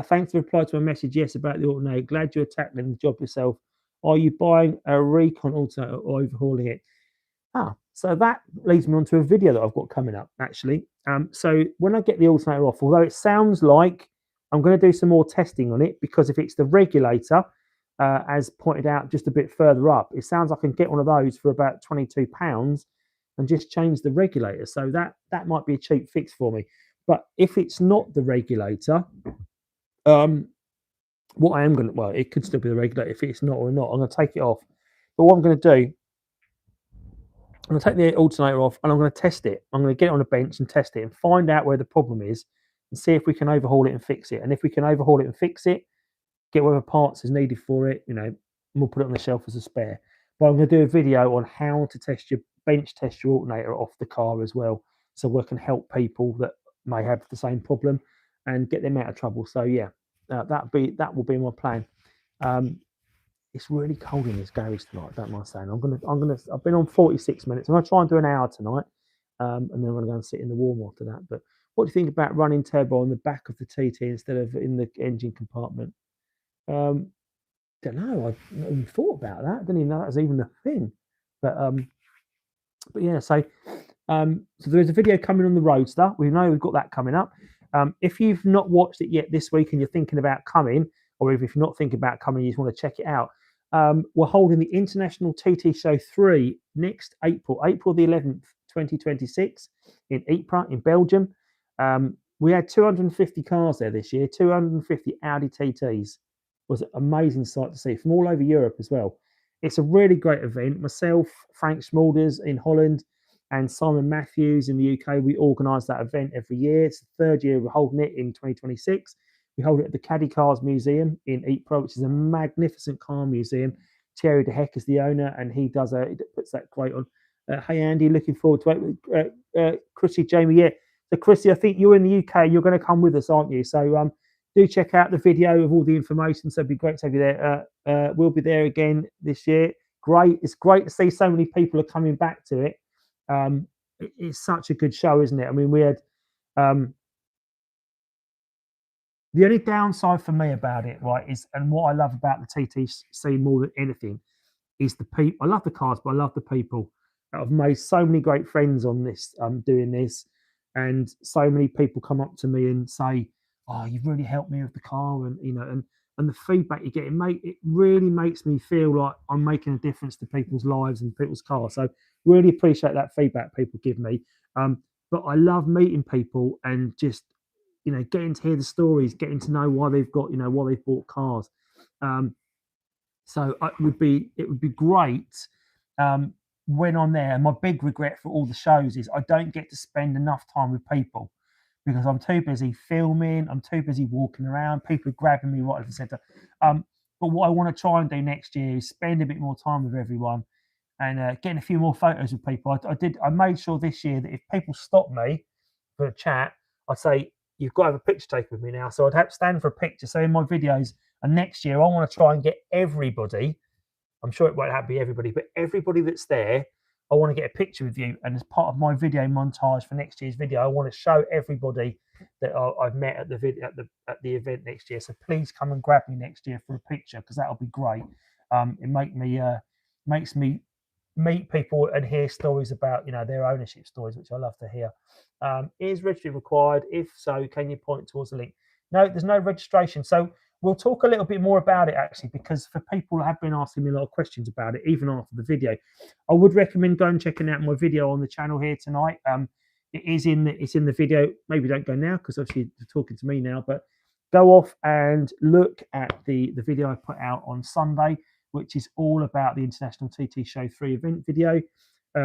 Thanks for reply to my message. Yes, about the alternator. Glad you're tackling the job yourself. Are you buying a recon alternator or overhauling it? So that leads me on to a video that I've got coming up, actually. So when I get the alternator off, although it sounds like I'm going to do some more testing on it, because if it's the regulator, as pointed out just a bit further up, it sounds like I can get one of those for about £22 and just change the regulator. So that might be a cheap fix for me. But if it's not the regulator, what I am going to, well, it could still be the regulator. If it's not or not, I'm going to take it off. But what I'm going to do, I'm going to take the alternator off and I'm going to test it. I'm going to get it on a bench and test it and find out where the problem is and see if we can overhaul it and fix it. And if we can overhaul it and fix it, get whatever parts is needed for it, and we'll put it on the shelf as a spare. But I'm going to do a video on how to test your alternator off the car as well, so we can help people that may have the same problem and get them out of trouble. So yeah, that will be my plan. It's really cold in this garage tonight, don't mind saying. I've been on 46 minutes. I'm gonna try and do an hour tonight, and then I'm gonna go and sit in the warm after that. But what do you think about running turbo on the back of the TT instead of in the engine compartment? Don't know. I've not even thought about that. Didn't even know that was even a thing. But yeah. So there is a video coming on the Roadster. We know we've got that coming up. If you've not watched it yet this week and you're thinking about coming, or if you're not thinking about coming, you just want to check it out. We're holding the International TT Show 3 next April the 11th, 2026 in Ypres in Belgium. We had 250 cars there this year, 250 Audi TTs. Was an amazing sight to see from all over Europe as well. It's a really great event. Myself, Frank Schmulders in Holland, and Simon Matthews in the UK, we organise that event every year. It's the third year we're holding it in 2026. We hold it at the Caddy Cars Museum in Ypres, which is a magnificent car museum. Thierry De Heck is the owner, and he puts that great on. Hey Andy, looking forward to it. Chrissy, Jamie, yeah. So Chrissy, I think you're in the UK. You're going to come with us, aren't you? So do check out the video of all the information. So it'd be great to have you there. We'll be there again this year. Great. It's great to see so many people are coming back to it. It's such a good show, isn't it? I mean, we had the only downside for me about it, right, is, and what I love about the TT scene more than anything, is the people. I love the cars, but I love the people. I've made so many great friends on this, doing this, and so many people come up to me and say, "Oh, you've really helped me with the car," and the feedback you get, it really makes me feel like I'm making a difference to people's lives and people's cars. So really appreciate that feedback people give me. But I love meeting people and just getting to hear the stories, getting to know why they've bought cars. So it would be great when I'm there. And my big regret for all the shows is I don't get to spend enough time with people because I'm too busy filming. I'm too busy walking around. People are grabbing me right at the centre. But what I want to try and do next year is spend a bit more time with everyone and getting a few more photos with people. I made sure this year that if people stop me for a chat, I'd say, "You've got to have a picture taken with me now." So I'd have to stand for a picture. So in my videos, and next year, I want to try and get everybody. I'm sure it won't have to be everybody, but everybody that's there, I want to get a picture with you. And as part of my video montage for next year's video, I want to show everybody that I've met at the event next year. So please come and grab me next year for a picture, because that'll be great. It makes me meet people and hear stories about their ownership stories, which I love to hear. Is registry required? If so, can you point towards the link? No, there's no registration. So we'll talk a little bit more about it, actually, because for people who have been asking me a lot of questions about it, even after the video, I would recommend going and checking out my video on the channel here tonight. It's in the video. Maybe don't go now because obviously you're talking to me now, but go off and look at the video I put out on Sunday. which is all about the International TT Show 3 event video.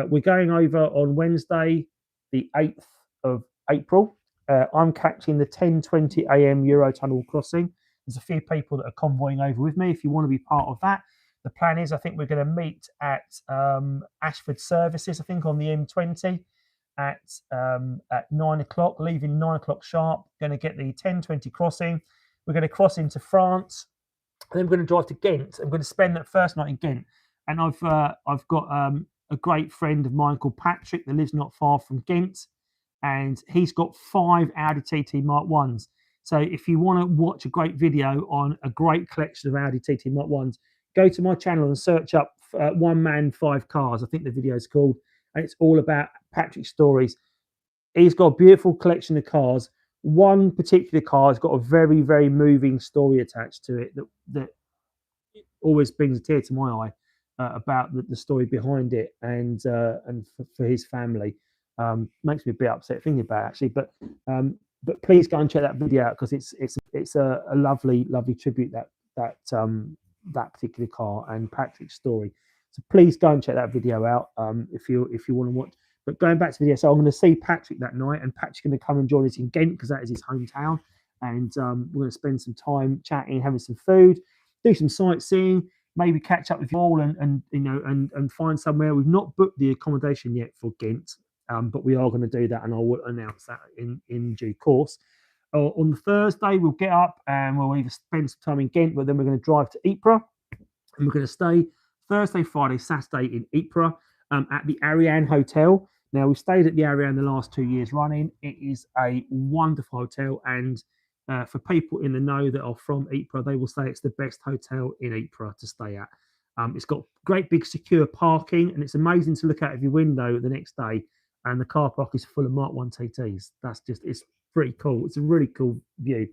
We're going over on Wednesday, the 8th of April. I'm catching the 10:20 a.m. Eurotunnel crossing. There's a few people that are convoying over with me. If you want to be part of that, the plan is I think we're going to meet at Ashford Services, I think on the M20 at 9 o'clock, leaving 9 o'clock sharp. Going to get the 10:20 crossing. We're going to cross into France, and then we're going to drive to Ghent. I'm going to spend that first night in Ghent, and I've got a great friend of mine called Patrick that lives not far from Ghent, and he's got 5 Audi TT Mark 1s. So if you want to watch a great video on a great collection of Audi TT Mark 1s, go to my channel and search up One Man 5 Cars. I think the video is called, and it's all about Patrick's stories. He's got a beautiful collection of cars. One particular car has got a very, very moving story attached to it that always brings a tear to my eye about the story behind it, and for his family. Makes me a bit upset thinking about it, actually. But please go and check that video out, because it's a lovely tribute that particular car and Patrick's story. So please go and check that video out if you want to watch. But going back to the video, so I'm going to see Patrick that night, and Patrick's going to come and join us in Ghent, because that is his hometown. And we're going to spend some time chatting, having some food, do some sightseeing, maybe catch up with you all, and find somewhere. We've not booked the accommodation yet for Ghent, but we are going to do that, and I will announce that in due course. On the Thursday, we'll get up and we'll either spend some time in Ghent, but then we're going to drive to Ypres, and we're going to stay Thursday, Friday, Saturday in Ypres at the Ariane Hotel. Now, we've stayed at the Ariane the last 2 years running. It is a wonderful hotel, and for people in the know that are from Ypres, they will say it's the best hotel in Ypres to stay at. It's got great big secure parking, and it's amazing to look out of your window the next day, and the car park is full of Mark 1 TTs. It's pretty cool. It's a really cool view.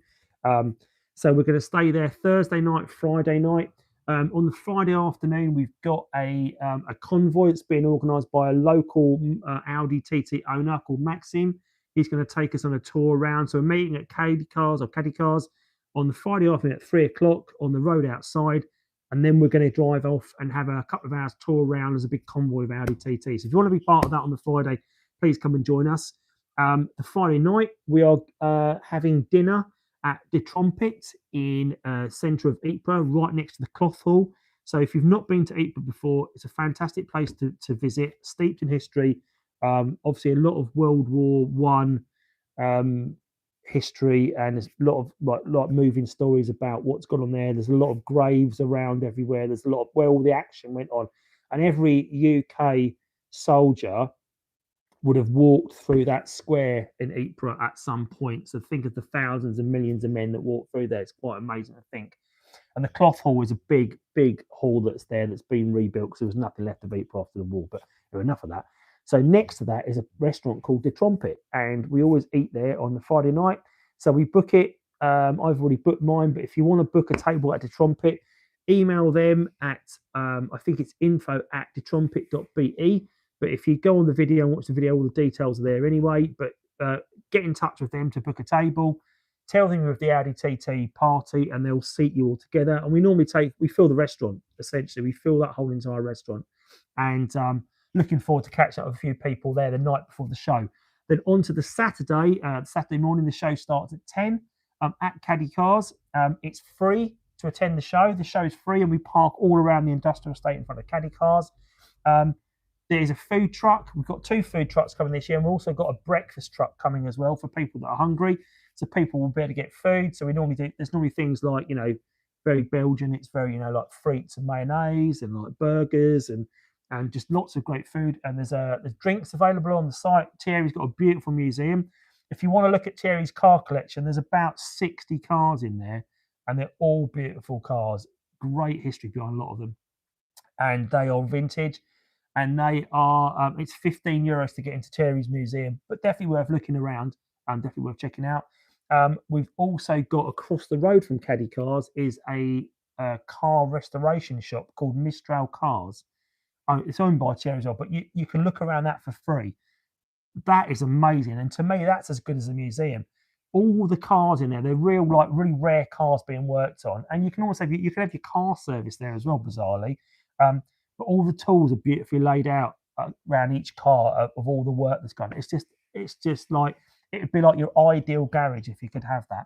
So we're going to stay there Thursday night, Friday night. On the Friday afternoon, we've got a convoy that's being organised by a local Audi TT owner called Maxim. He's going to take us on a tour around. So we're meeting at Caddy Cars on the Friday afternoon at 3 o'clock on the road outside. And then we're going to drive off and have a couple of hours tour around as a big convoy of Audi TT. So if you want to be part of that on the Friday, please come and join us. The Friday night, we are having dinner at the Trumpet in centre of Ypres, right next to the Cloth Hall. So if you've not been to Ypres before, it's a fantastic place to visit, steeped in history. Obviously, a lot of World War One history, and there's a lot of like moving stories about what's gone on there. There's a lot of graves around everywhere. There's a lot of where all the action went on, and every UK soldier would have walked through that square in Ypres at some point. So think of the thousands and millions of men that walk through there. It's quite amazing to think. And the Cloth Hall is a big hall that's there that's been rebuilt, because there was nothing left of Ypres after the war, but there was enough of that. So next to that is a restaurant called the Trumpet, and we always eat there on the Friday night. So we book it. I've already booked mine, but if you want to book a table at the Trumpet, email them at, I think it's info@thetrumpet.be. But if you go on the video and watch the video, all the details are there anyway. But get in touch with them to book a table. Tell them you're with the Audi TT party, and they'll seat you all together. And we fill the restaurant, essentially. We fill that whole entire restaurant. And looking forward to catching up with a few people there the night before the show. Then on to the Saturday. Saturday morning, the show starts at 10 at Caddy Cars. It's free to attend the show. The show is free, and we park all around the industrial estate in front of Caddy Cars. There's a food truck. We've got 2 food trucks coming this year, and we've also got a breakfast truck coming as well for people that are hungry. So people will be able to get food. So there's normally things like, very Belgian. It's very, like frites and mayonnaise and like burgers and just lots of great food. And there's drinks available on the site. Thierry's got a beautiful museum. If you want to look at Thierry's car collection, there's about 60 cars in there, and they're all beautiful cars. Great history behind a lot of them. And they are vintage. And they are, it's €15 to get into Thierry's museum, but definitely worth looking around and definitely worth checking out. We've also got across the road from Caddy Cars is a car restoration shop called Mistral Cars. It's owned by Thierry as well, but you can look around that for free. That is amazing. And to me, that's as good as a museum. all the cars in there. They're real, like really rare cars being worked on, and you can also you can have your car service there as well, bizarrely. But all the tools are beautifully laid out around each car of all the work that's gone. It's just like it'd be like your ideal garage if you could have that.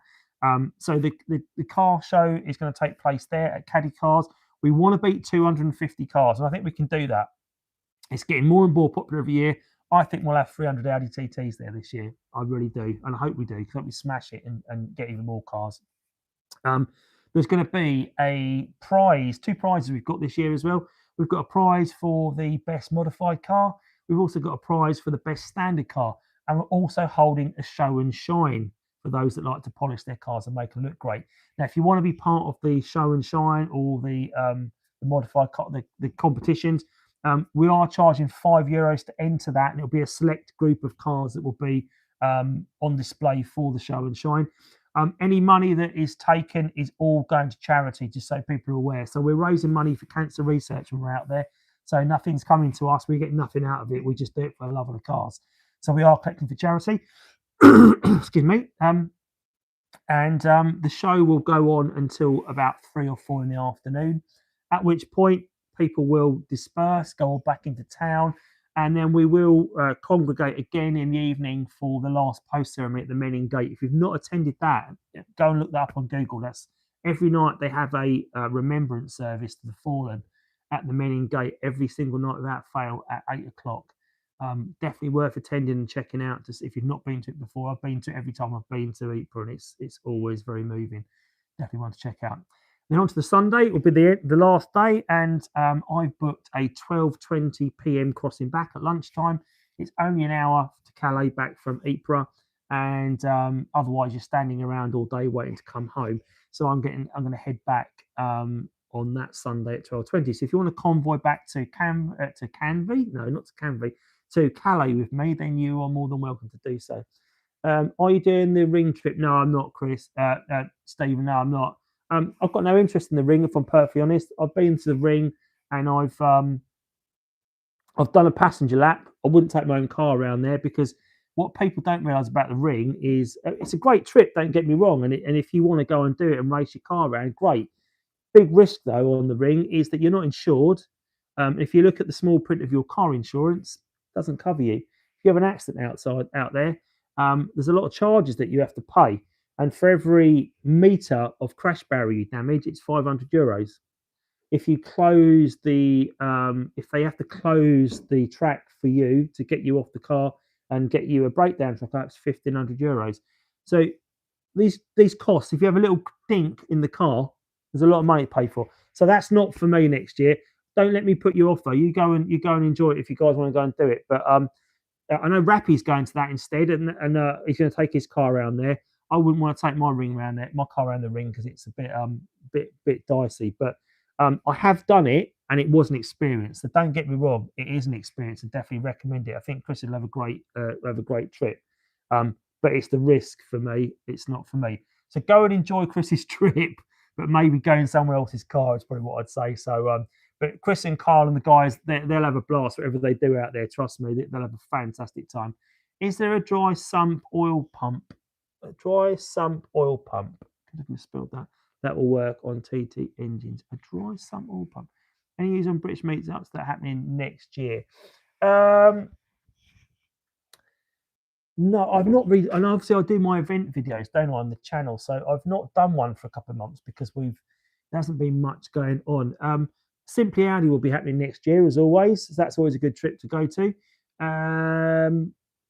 So the car show is going to take place there at Caddy Cars. We want to beat 250 cars, and I think we can do that. It's getting more and more popular every year. I think we'll have 300 Audi TTs there this year. I really do, and I hope we do because I hope we smash it and get even more cars. There's going to be a prize, two prizes we've got this year as well. We've got a prize for the best modified car. We've also got a prize for the best standard car, and we're also holding a show and shine for those that like to polish their cars and make them look great. Now, if you want to be part of the show and shine or the modified car, the competitions, we are charging €5 to enter that, and it'll be a select group of cars that will be on display for the show and shine. Any money that is taken is all going to charity, just so people are aware. So we're raising money for cancer research when we're out there. So nothing's coming to us. We get nothing out of it. We just do it for the love of the cars. So we are collecting for charity. Excuse me. The show will go on until about 3 or 4 in the afternoon, at which point people will disperse, go back into town, and then we will congregate again in the evening for the last post ceremony at the Menin Gate. If you've not attended that, go and look that up on Google. That's every night they have a remembrance service to the fallen at the Menin Gate every single night without fail at 8 o'clock. Definitely worth attending and checking out. Just if you've not been to it before, I've been to it every time I've been to Ypres, and it's always very moving. Definitely one to check out. Then on to the Sunday, it will be the last day, and I've booked a 12:20 p.m. crossing back at lunchtime. It's only an hour to Calais back from Ypres, and otherwise you're standing around all day waiting to come home. So I'm going to head back on that Sunday at 12:20. So if you want to convoy back to Canvey, no, not to Canvey, to Calais with me, then you are more than welcome to do so. Are you doing the ring trip? No, I'm not, Chris. Stephen, no, I'm not. I've got no interest in the ring, if I'm perfectly honest. I've been to the ring and I've done a passenger lap. I wouldn't take my own car around there because what people don't realise about the ring is it's a great trip, don't get me wrong. And if you want to go and do it and race your car around, great. Big risk, though, on the ring is that you're not insured. If you look at the small print of your car insurance, it doesn't cover you. If you have an accident out there, there's a lot of charges that you have to pay. And for every meter of crash barrier damage, it's €500. If you close if they have to close the track for you to get you off the car and get you a breakdown track, that's €1,500. So these costs, if you have a little dink in the car, there's a lot of money to pay for. So that's not for me next year. Don't let me put you off though. You go and enjoy it if you guys want to go and do it. But I know Rappy's going to that instead, and he's going to take his car around there. I wouldn't want to take my car around the ring because it's a bit dicey. But I have done it, and it was an experience. So don't get me wrong, it is an experience, and definitely recommend it. I think Chris will have a great trip. But it's the risk for me. It's not for me. So go and enjoy Chris's trip, but maybe going somewhere else's car is probably what I'd say. So, but Chris and Carl and the guys, they'll have a blast whatever they do out there. Trust me, they'll have a fantastic time. Is there a dry sump oil pump? A dry sump oil pump. Could have misspelled that. That will work on TT engines. A dry sump oil pump. Any news on British meetups that are happening next year? No, I've not really, and obviously I do my event videos, don't I, on the channel. So I've not done one for a couple of months because there hasn't been much going on. Simply Audi will be happening next year, as always. So that's always a good trip to go to.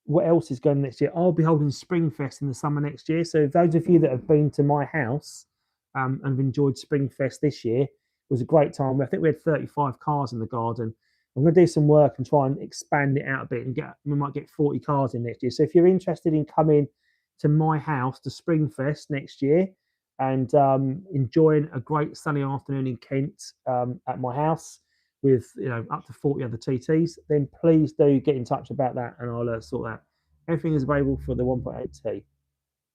What else is going next year? I'll be holding Springfest in the summer next year. So those of you that have been to my house and have enjoyed Springfest this year, it was a great time. I think we had 35 cars in the garden. I'm going to do some work and try and expand it out a bit, and we might get 40 cars in next year. So if you're interested in coming to my house to Springfest next year and enjoying a great sunny afternoon in Kent at my house with up to 40 other TTs, then please do get in touch about that, and I'll sort that. Everything is available for the 1.8T.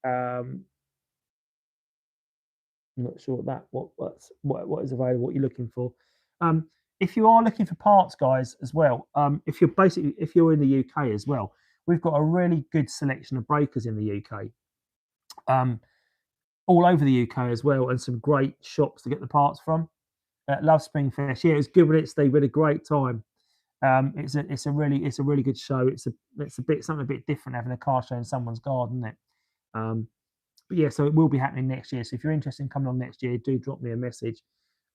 I'm not sure what is available, what you're looking for. If you are looking for parts, guys, as well, if you're in the UK as well, we've got a really good selection of breakers in the UK. all over the UK as well, and some great shops to get the parts from. Love Springfest. Yeah, it was good with it, Steve. We had a great time. It's a really good show. It's a bit something a bit different having a car show in someone's garden, isn't it? But yeah, so it will be happening next year. So if you're interested in coming on next year, do drop me a message.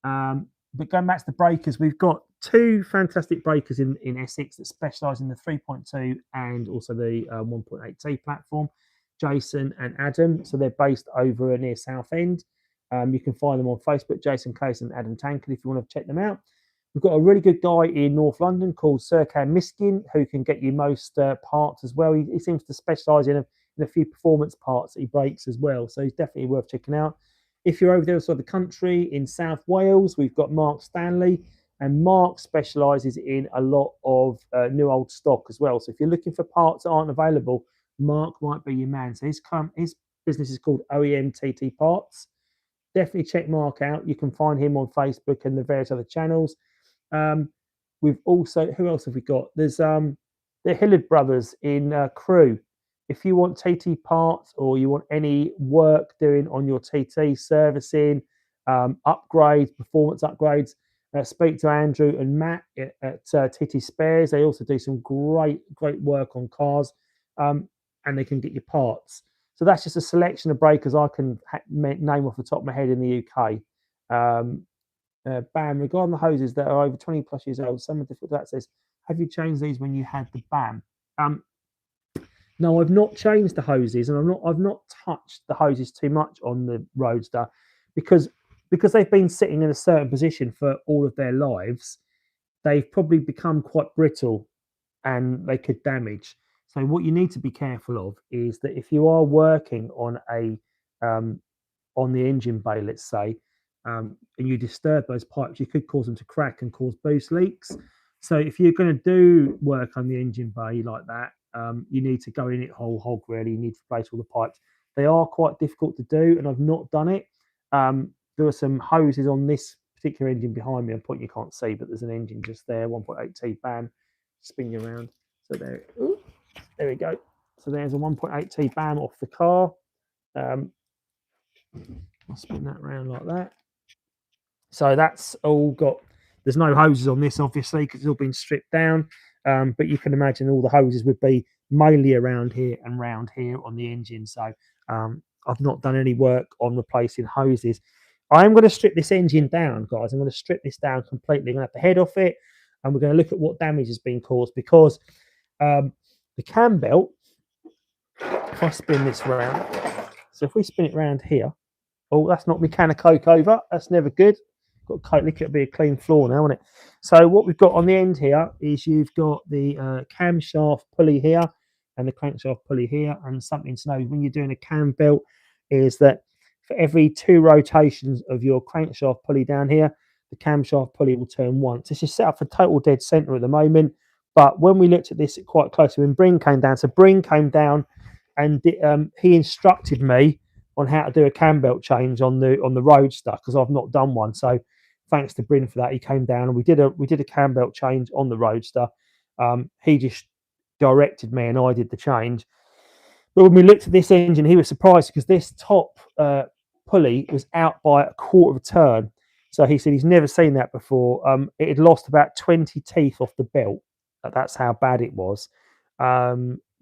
But going back to the breakers, we've got two fantastic breakers in Essex that specialise in the 3.2 and also the 1.8T platform, Jason and Adam. So they're based over near Southend. You can find them on Facebook, Jason Case and Adam Tankard, if you want to check them out. We've got a really good guy in North London called Serkan Miskin, who can get you most parts as well. He seems to specialise in a few performance parts that he breaks as well. So he's definitely worth checking out. If you're over there outside the country in South Wales, we've got Mark Stanley, and Mark specialises in a lot of new old stock as well. So if you're looking for parts that aren't available, Mark might be your man. So his business is called OEM TT Parts. Definitely check Mark out. You can find him on Facebook and the various other channels. We've also, who else have we got? There's the Hillard brothers in Crewe. If you want TT parts or you want any work doing on your TT, servicing, upgrades, performance upgrades, speak to Andrew and Matt at TT Spares. They also do some great work on cars, and they can get you parts. So that's just a selection of breakers I can name off the top of my head in the UK. BAM, regarding the hoses that are over 20 plus years old, someone difficult that says, have you changed these when you had the BAM? No, I've not changed the hoses, and I've not touched the hoses too much on the Roadster because they've been sitting in a certain position for all of their lives. They've probably become quite brittle and they could damage. So what you need to be careful of is that if you are working on on the engine bay, let's say, and you disturb those pipes, you could cause them to crack and cause boost leaks. So if you're going to do work on the engine bay like that, you need to go in it whole hog, really. You need to replace all the pipes. They are quite difficult to do, and I've not done it. There are some hoses on this particular engine behind me. A point you can't see, but there's an engine just there, 1.8T BAM, spin you around. So there we go. So there's a 1.8T BAM off the car. I'll spin that around like that. So that's all got, there's no hoses on this, obviously, because it's all been stripped down. But you can imagine all the hoses would be mainly around here and round here on the engine. So I've not done any work on replacing hoses. I'm going to strip this engine down, guys. I'm going to strip this down completely. I'm going to have the head off it, and we're going to look at what damage has been caused, because the cam belt, if I spin this round, so if we spin it round here, oh, that's not mechanic coke over. That's never good. Got coke, look, it'll be a clean floor now, isn't it? So what we've got on the end here is you've got the camshaft pulley here and the crankshaft pulley here. And something to know when you're doing a cam belt is that for every 2 rotations of your crankshaft pulley down here, the camshaft pulley will turn once. This is set up for total dead center at the moment. But when we looked at this quite closely, when Bryn came down, so Bryn came down and he instructed me on how to do a cam belt change on the Roadster, because I've not done one. So thanks to Bryn for that. He came down and we did a cam belt change on the Roadster. He just directed me and I did the change. But when we looked at this engine, he was surprised because this top pulley was out by a quarter of a turn. So he said he's never seen that before. It had lost about 20 teeth off the belt. That's how bad it was.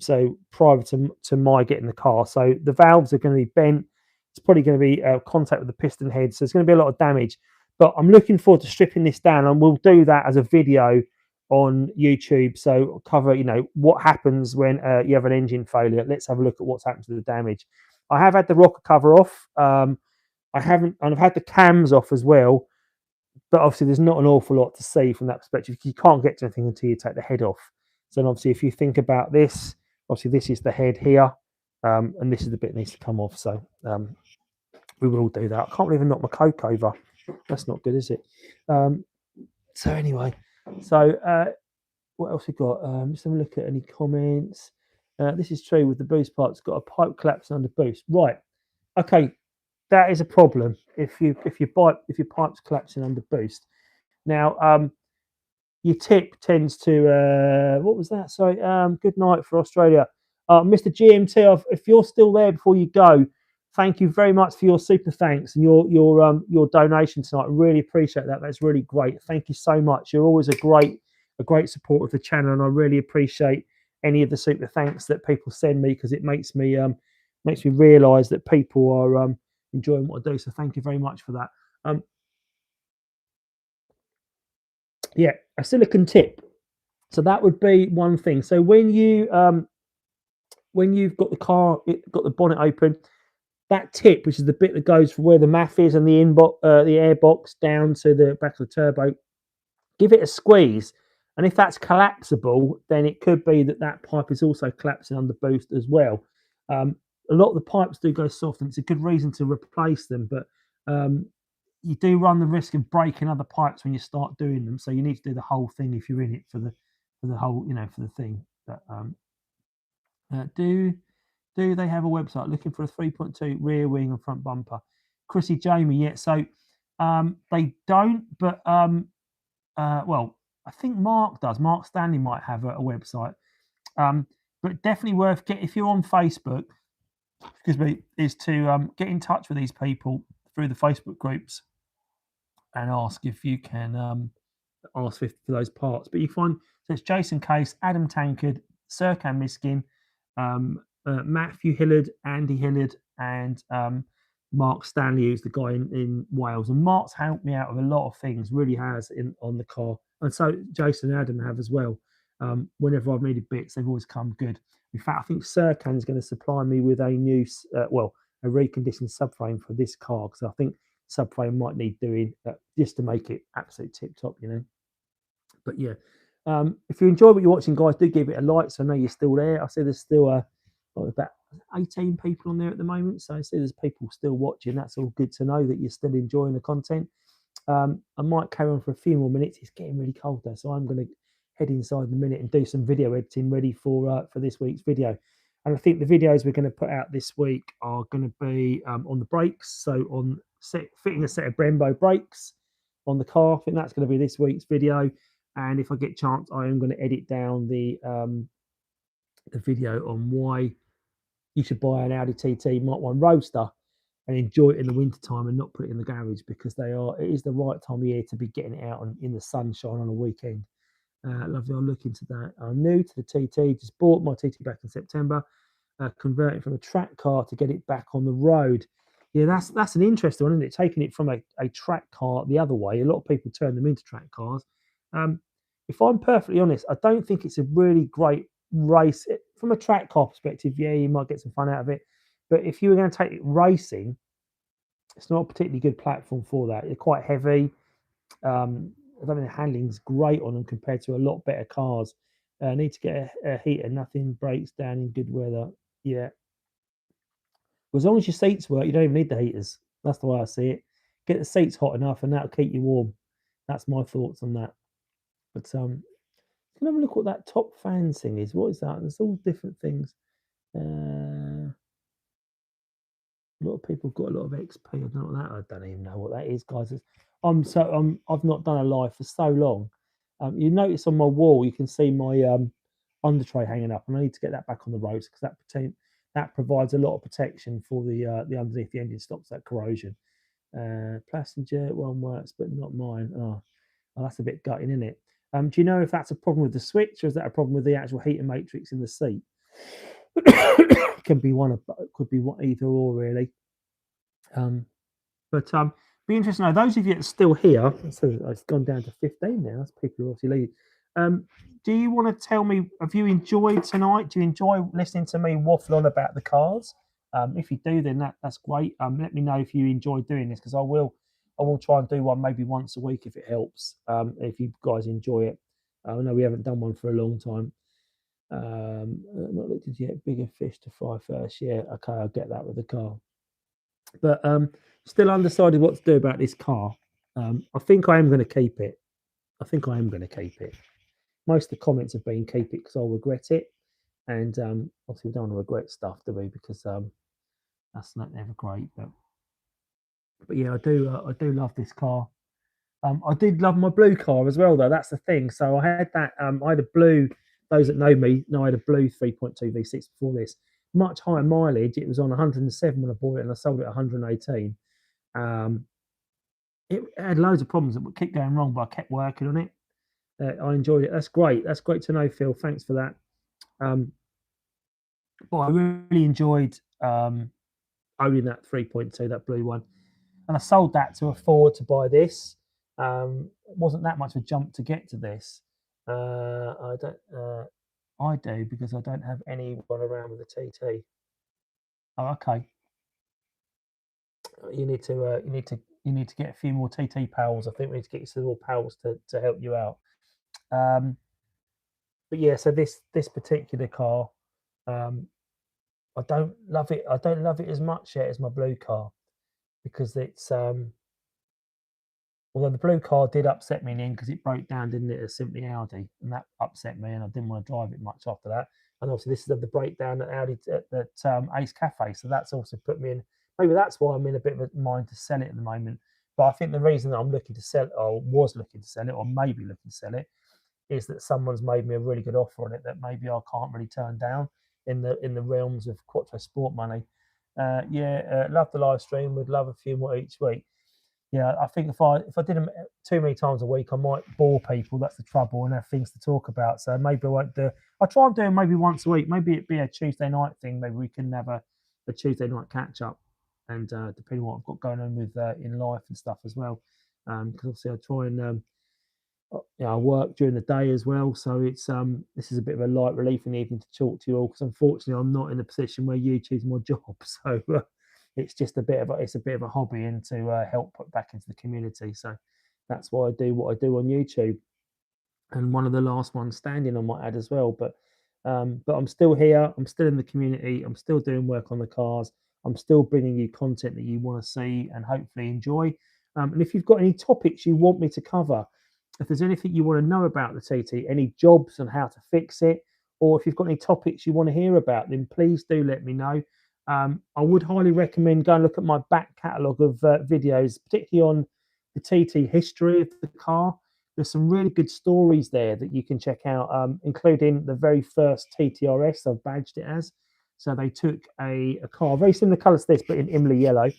So prior to my getting the car, so the valves are going to be bent. It's probably going to be contact with the piston head, so there's going to be a lot of damage. But I'm looking forward to stripping this down, and we'll do that as a video on YouTube. So I'll cover, what happens when you have an engine failure. Let's have a look at what's happened to the damage. I have had the rocker cover off. I've had the cams off as well. But obviously, there's not an awful lot to see from that perspective. You can't get to anything until you take the head off. So obviously, if you think about this, obviously this is the head here, and this is the bit that needs to come off. So we will do that. I can't believe I knocked my coke over. That's not good, is it? So anyway, what else we got? Just have a look at any comments. This is true with the boost part. It's got a pipe collapsing under boost. Right. Okay. That is a problem if your pipe's collapsing under boost. Now, your tip tends to what was that? Sorry. Good night for Australia, Mr. GMT. If you're still there before you go, thank you very much for your super thanks and your donation tonight. I really appreciate that. That's really great. Thank you so much. You're always a great support of the channel, and I really appreciate any of the super thanks that people send me, because it makes me realise that people are enjoying what I do. So thank you very much for that. Yeah, a silicon tip. So that would be one thing. So when you've got the car, got the bonnet open, that tip, which is the bit that goes from where the MAF is and the the air box down to the back of the turbo, give it a squeeze. And if that's collapsible, then it could be that that pipe is also collapsing under boost as well. A lot of the pipes do go soft, and it's a good reason to replace them, but you do run the risk of breaking other pipes when you start doing them. So you need to do the whole thing if you're in it for the whole, for the thing. But do they have a website? Looking for a 3.2 rear wing and front bumper. Chrissy Jamie, yeah. So they don't, but well, I think Mark does. Mark Stanley might have a website. But definitely worth if you're on Facebook, excuse me, is to get in touch with these people through the Facebook groups and ask if you can ask for those parts. But you find, so it's Jason Case, Adam Tankard, Serkan Miskin, Matthew Hillard, Andy Hillard, and Mark Stanley, who's the guy in Wales. And Mark's helped me out with a lot of things, really has, on the car. And so Jason and Adam have as well. Whenever I've needed bits, they've always come good. In fact, I think Serkan is going to supply me with a new, a reconditioned subframe for this car, because I think subframe might need doing just to make it absolute tip top, But yeah, if you enjoy what you're watching, guys, do give it a like, so I know you're still there. I see there's still about 18 people on there at the moment, so I see there's people still watching. That's all good to know that you're still enjoying the content. I might carry on for a few more minutes. It's getting really cold though, so I'm going to head inside in a minute and do some video editing ready for this week's video. And I think the videos we're going to put out this week are going to be on the brakes, so on fitting a set of Brembo brakes on the car. I think that's going to be this week's video. And if I get a chance, I am going to edit down the video on why you should buy an Audi TT Mark 1 Roadster and enjoy it in the winter time and not put it in the garage, because it is the right time of year to be getting it out in the sunshine on a weekend. Lovely. I'll look into that. I'm new to the TT, just bought my TT back in September, converting from a track car to get it back on the road. Yeah, that's an interesting one, isn't it? Taking it from a track car the other way. A lot of people turn them into track cars. If I'm perfectly honest, I don't think it's a really great race. From a track car perspective, yeah, you might get some fun out of it. But if you were going to take it racing, it's not a particularly good platform for that. It's quite heavy. I don't think the handling's great on them compared to a lot better cars. Need to get a heater. Nothing breaks down in good weather. Yeah. As long as your seats work, you don't even need the heaters. That's the way I see it. Get the seats hot enough, and that'll keep you warm. That's my thoughts on that. But can I have a look what that top fan thing is? What is that? There's all different things. A lot of people got a lot of XP. I don't know what that. I don't even know what that is, guys. I've not done a live for so long. You notice on my wall, you can see my under tray hanging up, and I need to get that back on the roads, because that provides a lot of protection for the underneath the engine, stops that corrosion. Passenger one works, but not mine. Oh, that's a bit gutting, isn't it? Do you know if that's a problem with the switch, or is that a problem with the actual heater matrix in the seat? Can be one of, could be either or, really. But be interesting to know, those of you that are still here, so it's gone down to 15 now. That's people who obviously leave. Do you want to tell me, have you enjoyed tonight? Do you enjoy listening to me waffle on about the cars? If you do, then that's great. Let me know if you enjoy doing this, because I will try and do one maybe once a week if it helps. If you guys enjoy it. I know we haven't done one for a long time. Not looked into yet. Bigger fish to fry first. Yeah, okay, I'll get that with the car. But still undecided what to do about this car. I think I am going to keep it. Most of the comments have been keep it because I'll regret it. And obviously we don't want to regret stuff, do we? Because that's not ever great. But yeah, I do love this car. I did love my blue car as well, though. That's the thing. So I had that. I had a blue. Those that know me know I had a blue 3.2 V6 before this. much higher mileage. It was on 107 when I bought it, and I sold it at 118. Um, it had loads of problems that would keep going wrong, but I kept working on it. I enjoyed it. That's great. That's great to know, Phil. Thanks for that. Um, but I really enjoyed owning that 3.2, that blue one, and I sold that to afford to buy this. It wasn't that much of a jump to get to this. I don't. I do because I don't have anyone around with a TT. Oh, okay. You need to. You need to get a few more TT pals. I think we need to get you some more pals to help you out. Um, but yeah, so this particular car, um, I don't love it. I don't love it as much yet as my blue car because it's although the blue car did upset me in the end because it broke down, didn't it, as simply Audi, and that upset me, and I didn't want to drive it much after that. And obviously, this is the breakdown at Audi at Ace Cafe, so that's also put me in. Maybe that's why I'm in a bit of a mind to sell it at the moment. But I think the reason that I'm looking to sell, or was looking to sell it, or maybe looking to sell it, is that someone's made me a really good offer on it that maybe I can't really turn down in the realms of Quattro Sport money. Love the live stream. Would love a few more each week. Yeah, I think if I did them too many times a week, I might bore people. That's the trouble, and have things to talk about. So maybe I won't do. I'll try and do them maybe once a week. Maybe it'd be a Tuesday night thing. Maybe we can have a Tuesday night catch up, and depending on what I've got going on with in life and stuff as well. Because obviously I try and I work during the day as well, so it's this is a bit of a light relief in the evening to talk to you all because unfortunately I'm not in a position where YouTube's my job, so it's just a bit of a hobby and to help put back into the community. So that's why I do what I do on YouTube, and one of the last ones standing, I might add as well. But I'm still here. I'm still in the community. I'm still doing work on the cars. I'm still bringing you content that you want to see and hopefully enjoy. And if you've got any topics you want me to cover, if there's anything you want to know about the TT, any jobs and how to fix it, or if you've got any topics you want to hear about, then please do let me know. I would highly recommend go and look at my back catalogue of videos, particularly on the TT history of the car. There's some really good stories there that you can check out, including the very first TTRS I've badged it as. So they took a car, very similar colours to this, but in Imlay yellow.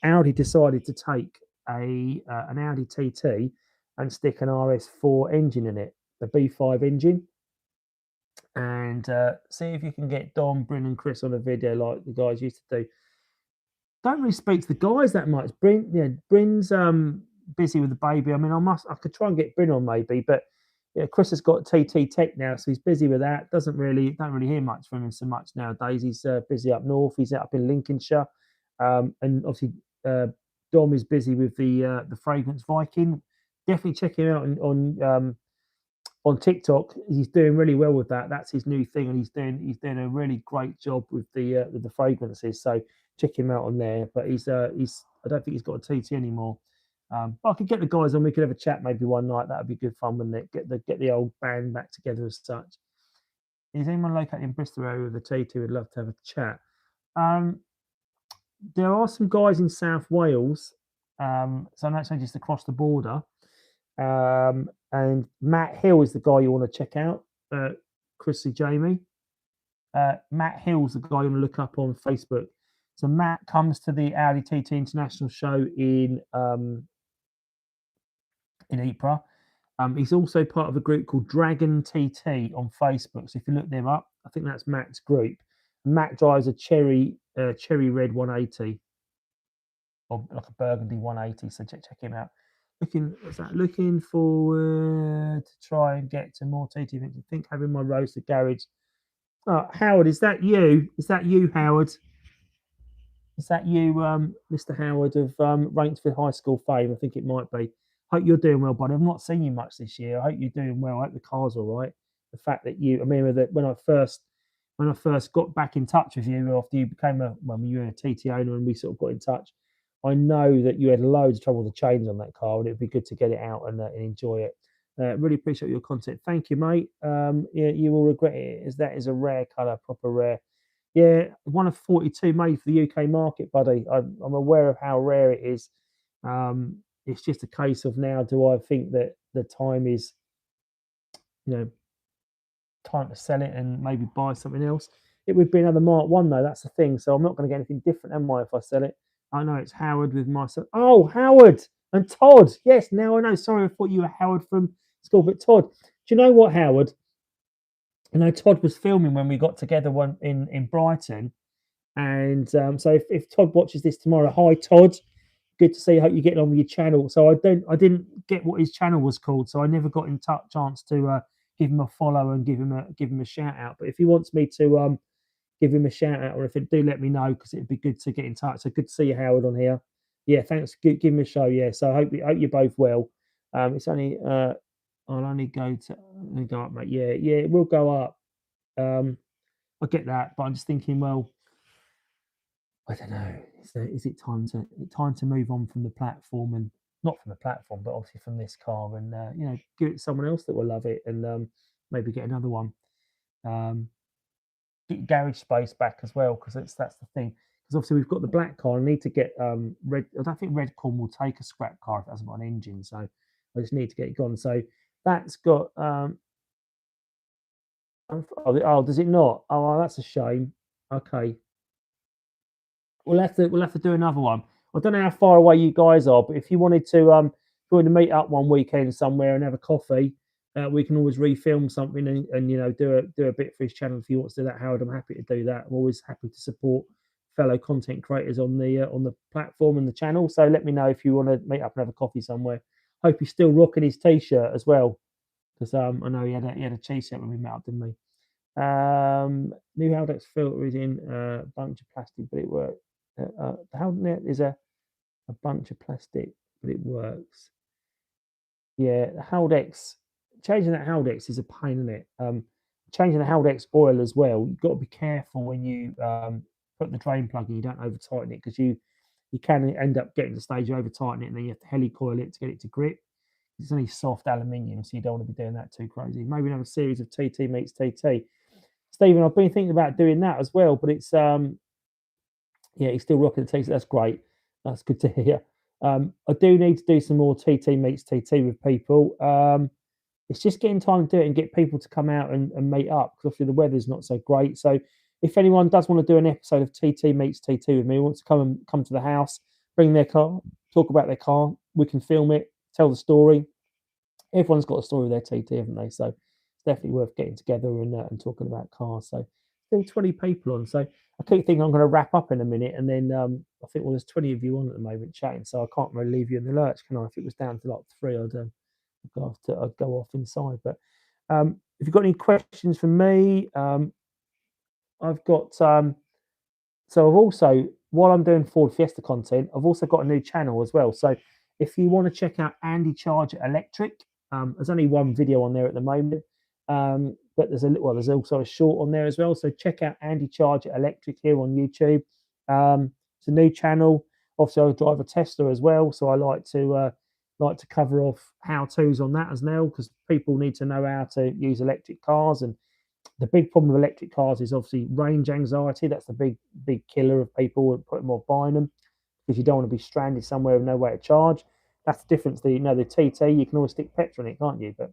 Audi decided to take an Audi TT and stick an RS4 engine in it, the B5 engine, and see if you can get Dom, Bryn, and Chris on a video like the guys used to do. Don't really speak to the guys that much. Bryn's busy with the baby. I mean, I could try and get Bryn on maybe, but yeah, Chris has got TT Tech now, so he's busy with that. Don't really hear much from him so much nowadays. He's busy up north. He's up in Lincolnshire, and obviously Dom is busy with the Fragrance Viking. Definitely check him out on TikTok. He's doing really well with that. That's his new thing, and he's doing a really great job with the fragrances. So check him out on there. But he's I don't think he's got a TT anymore. But I could get the guys on. We could have a chat maybe one night. That would be good fun, wouldn't it? Get the old band back together as such. Is anyone located in Bristol area with a TT? Would love to have a chat. There are some guys in South Wales. So that's just across the border. And Matt Hill is the guy you want to check out. Chrissy Jamie. Matt Hill's the guy you want to look up on Facebook. So Matt comes to the Audi TT International show in Ypres. He's also part of a group called Dragon TT on Facebook. So if you look them up, I think that's Matt's group. Matt drives a cherry red 180, or like a burgundy 180. So check him out. Looking forward to try and get to more TT events. I think having my Roadster garage. Oh, Howard, is that you? Is that you, Howard? Is that you, Mr. Howard of Rainsford High School fame? I think it might be. Hope you're doing well, buddy. I've not seen you much this year. I hope you're doing well. I hope the car's all right. The fact that I remember that when I first got back in touch with you after you became you were a TT owner and we sort of got in touch. I know that you had loads of trouble with the chains on that car, and it'd be good to get it out and enjoy it. Really appreciate your content. Thank you, mate. You will regret it, as that is a rare colour, proper rare. Yeah, one of 42 made for the UK market, buddy. I'm aware of how rare it is. It's just a case of now, do I think that the time is, time to sell it and maybe buy something else. It would be another Mark 1 though, that's the thing. So I'm not going to get anything different, am I, if I sell it? I know it's Howard with my son. Oh, Howard and Todd. Yes, now I know. Sorry, I thought you were Howard from school, but Todd. Do you know what, Howard? You know, Todd was filming when we got together one in Brighton. And so if Todd watches this tomorrow, hi Todd, good to see you. Hope you're getting on with your channel. So I didn't get what his channel was called, so I never got in touch chance to give him a follow and give him a shout out. But if he wants me to give him a shout out, or if it do, let me know because it'd be good to get in touch. So good to see you, Howard, on here. Yeah, thanks. Give me a show. Yeah, so I hope you're both well. It's only I'll only go up, mate. Yeah, it will go up. I get that, but I'm just thinking, well, I don't know. Is it time to move on from the platform, and not from the platform, but obviously from this car, and give it to someone else that will love it, and maybe get another one. Um, get garage space back as well, because that's the thing. Because obviously we've got the black car. I need to get red. I don't think Redcorn will take a scrap car if it hasn't got an engine. So I just need to get it gone. So that's got. Oh, does it not? Oh, that's a shame. Okay. We'll have to do another one. I don't know how far away you guys are, but if you wanted to meet up one weekend somewhere and have a coffee, we can always refilm something and do a bit for his channel if you want to do that, Howard. I'm happy to do that. I'm always happy to support fellow content creators on the platform and the channel. So let me know if you want to meet up and have a coffee somewhere. Hope he's still rocking his t-shirt as well, because I know he had a t-shirt when we met up, didn't we? New Haldex filter is in a bunch of plastic, but it works. The Haldex is a bunch of plastic, but it works. Yeah, the Haldex, changing that Haldex is a pain in it. Changing the Haldex oil as well. You've got to be careful when you put the drain plug in. You don't over tighten it, because you can end up getting to the stage you over tighten it, and then you have to helicoil it to get it to grip. It's only soft aluminium, so you don't want to be doing that too crazy. Maybe another series of TT meets TT. Stephen, I've been thinking about doing that as well, but it's yeah, he's still rocking the TT. That's great. That's good to hear. I do need to do some more TT meets TT with people. It's just getting time to do it and get people to come out and meet up, because obviously the weather's not so great. So if anyone does want to do an episode of TT meets TT with me, wants to come to the house, bring their car, talk about their car, we can film it, tell the story. Everyone's got a story with their TT, haven't they? So it's definitely worth getting together and talking about cars. So still 20 people on. So I keep thinking I'm going to wrap up in a minute, and then I think, well, there's 20 of you on at the moment chatting, so I can't really leave you in the lurch, can I? If it was down to like 3, I'd go off inside. But if you've got any questions for me, I've got so I've also, while I'm doing Ford Fiesta content, I've also got a new channel as well. So if you want to check out Andycharger Electric, there's only one video on there at the moment, but there's also a short on there as well. So check out Andycharger Electric here on YouTube. It's a new channel. Obviously, I drive a Tesla as well, so I like to cover off how-tos on that as well, because people need to know how to use electric cars. And the big problem with electric cars is obviously range anxiety. That's the big killer of people and putting them off buying them, because you don't want to be stranded somewhere with no way to charge. That's the difference. The TT, you can always stick petrol in it, can't you? But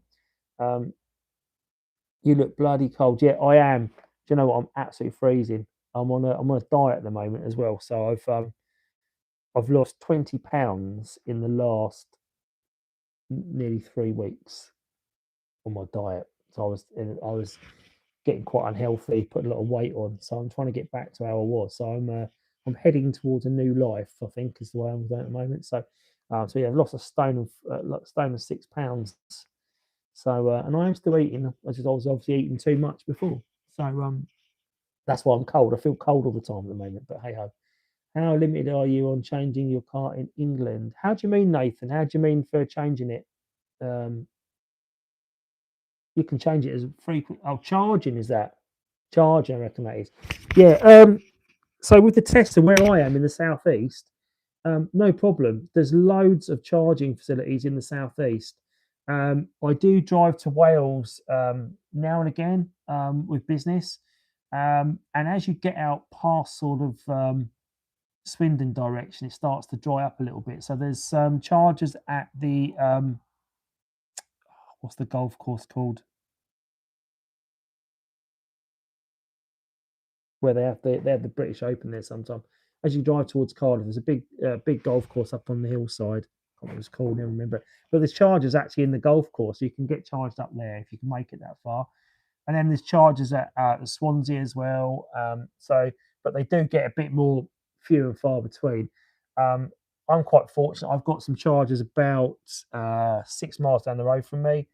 you look bloody cold. Yeah, I am. Do you know what? I'm absolutely freezing. I'm on a diet at the moment as well. So I've lost 20 pounds in the last nearly 3 weeks on my diet. So I was getting quite unhealthy, putting a lot of weight on. So I'm trying to get back to how I was. So I'm heading towards a new life, I think, is the way I'm going at the moment. So yeah, I've lost a stone of 6 pounds. So and I am still eating. I was obviously eating too much before. So that's why I'm cold. I feel cold all the time at the moment. But hey ho. How limited are you on changing your car in England? How do you mean, Nathan? How do you mean for changing it? Um, you can change it as frequent. Oh, charging is that? Charging, I reckon that is. Yeah. So with the Tesla, where I am in the southeast, no problem. There's loads of charging facilities in the southeast. I do drive to Wales now and again with business, and as you get out past sort of Swindon direction, it starts to dry up a little bit. So there's chargers at the what's the golf course called? where they have the British Open there sometime. As you drive towards Cardiff, there's a big golf course up on the hillside. I can't remember what it's called, I don't remember. But there's chargers actually in the golf course, so you can get charged up there if you can make it that far. And then there's chargers at Swansea as well. But they do get a bit more few and far between. I'm quite fortunate. I've got some chargers about 6 miles down the road from me.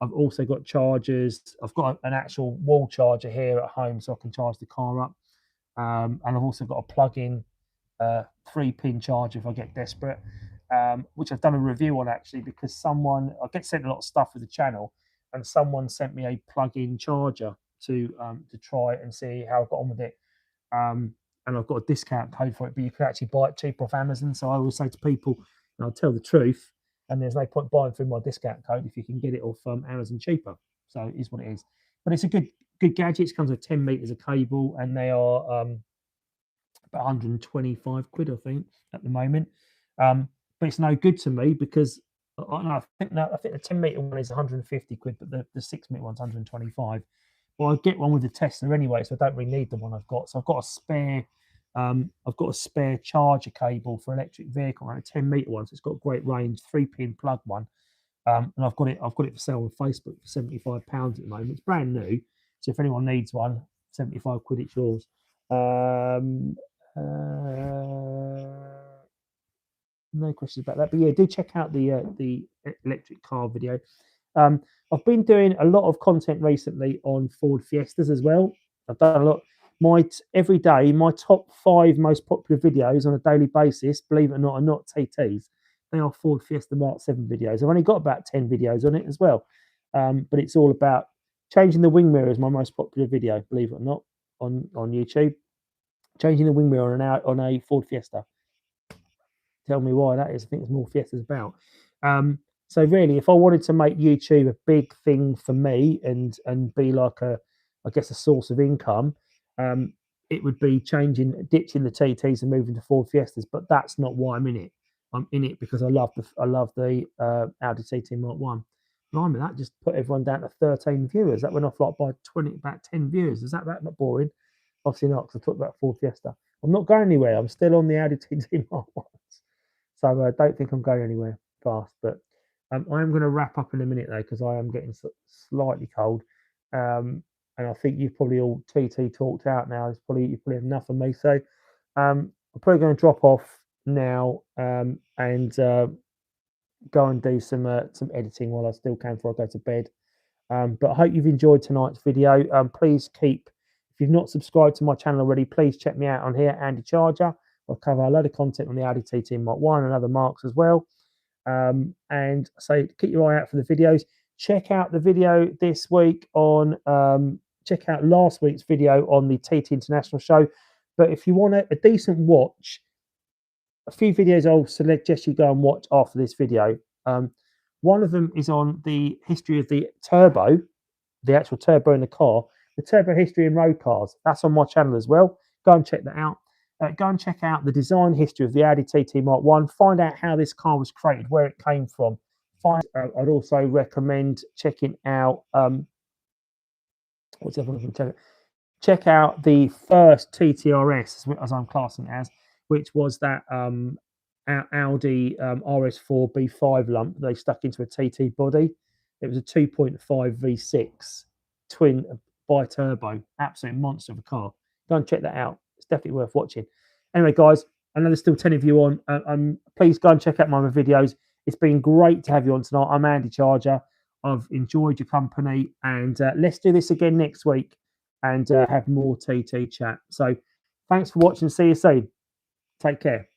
I've also got chargers. I've got an actual wall charger here at home, so I can charge the car up. And I've also got a plug-in 3-pin charger if I get desperate, which I've done a review on actually, because I get sent a lot of stuff with the channel, and someone sent me a plug-in charger to try and see how I got on with it. And I've got a discount code for it, but you can actually buy it cheaper off Amazon. So I always say to people, and I'll tell the truth, and there's no point buying through my discount code if you can get it off Amazon cheaper. So it is what it is. But it's a good gadget. It comes with 10 meters of cable, and they are about 125 quid, I think, at the moment. But it's no good to me because I think the 10 meter one is 150 quid, but the 6 meter one's 125. Well, I get one with the Tesla anyway, so I don't really need the one I've got. So I've got a spare charger cable for electric vehicle, a 10 meter one. So it's got great range, 3-pin plug one. And I've got it for sale on Facebook for £75 at the moment. It's brand new, so if anyone needs one, 75 quid, it's yours. No questions about that, but yeah, do check out the electric car video. I've been doing a lot of content recently on Ford Fiestas as well. I've done a lot. Every day, my top 5 most popular videos on a daily basis, believe it or not, are not TTs. They are Ford Fiesta Mark 7 videos. I've only got about 10 videos on it as well. But it's all about changing the wing mirror is my most popular video, believe it or not, on YouTube. Changing the wing mirror on a Ford Fiesta. Tell me why that is. I think it's more Fiesta's about. So really, if I wanted to make YouTube a big thing for me and be like a source of income, it would be ditching the TTs and moving to Ford Fiestas. But that's not why I'm in it. I'm in it because I love the Audi TT Mark 1. Blimey, that just put everyone down to 13 viewers. That went off like by about 10 viewers. Is that not boring? Obviously not, because I talked about Ford Fiesta. I'm not going anywhere. I'm still on the Audi TT Mark 1. So I don't think I'm going anywhere fast. But I am going to wrap up in a minute, though, because I am getting slightly cold. And I think you've probably all TT talked out now. You've probably enough of me. So I'm probably going to drop off now and go and do some editing while I still can before I go to bed. But I hope you've enjoyed tonight's video. Please if you've not subscribed to my channel already, please check me out on here, Andycharger. I'll cover a load of content on the Audi TT Mark 1 and other marks as well. And so keep your eye out for the videos. Check out the video this week on, check out last week's video on the TT International show. But if you want a decent watch, a few videos I'll suggest you go and watch after this video. One of them is on the history of the turbo, the actual turbo in the car, the turbo history in road cars. That's on my channel as well. Go and check that out. Go and check out the design history of the Audi TT Mark 1. Find out how this car was created, where it came from. I'd also recommend checking out what's the other one? Check out the first TTRS, as I'm classing it as, which was that Audi RS4 B5 lump they stuck into a TT body. It was a 2.5 V6 twin bi-turbo, absolute monster of a car. Go and check that out. It's definitely worth watching. Anyway, guys, I know there's still 10 of you on. Please go and check out my other videos. It's been great to have you on tonight. I'm Andycharger. I've enjoyed your company, and let's do this again next week and have more TT chat. So thanks for watching. See you soon. Take care.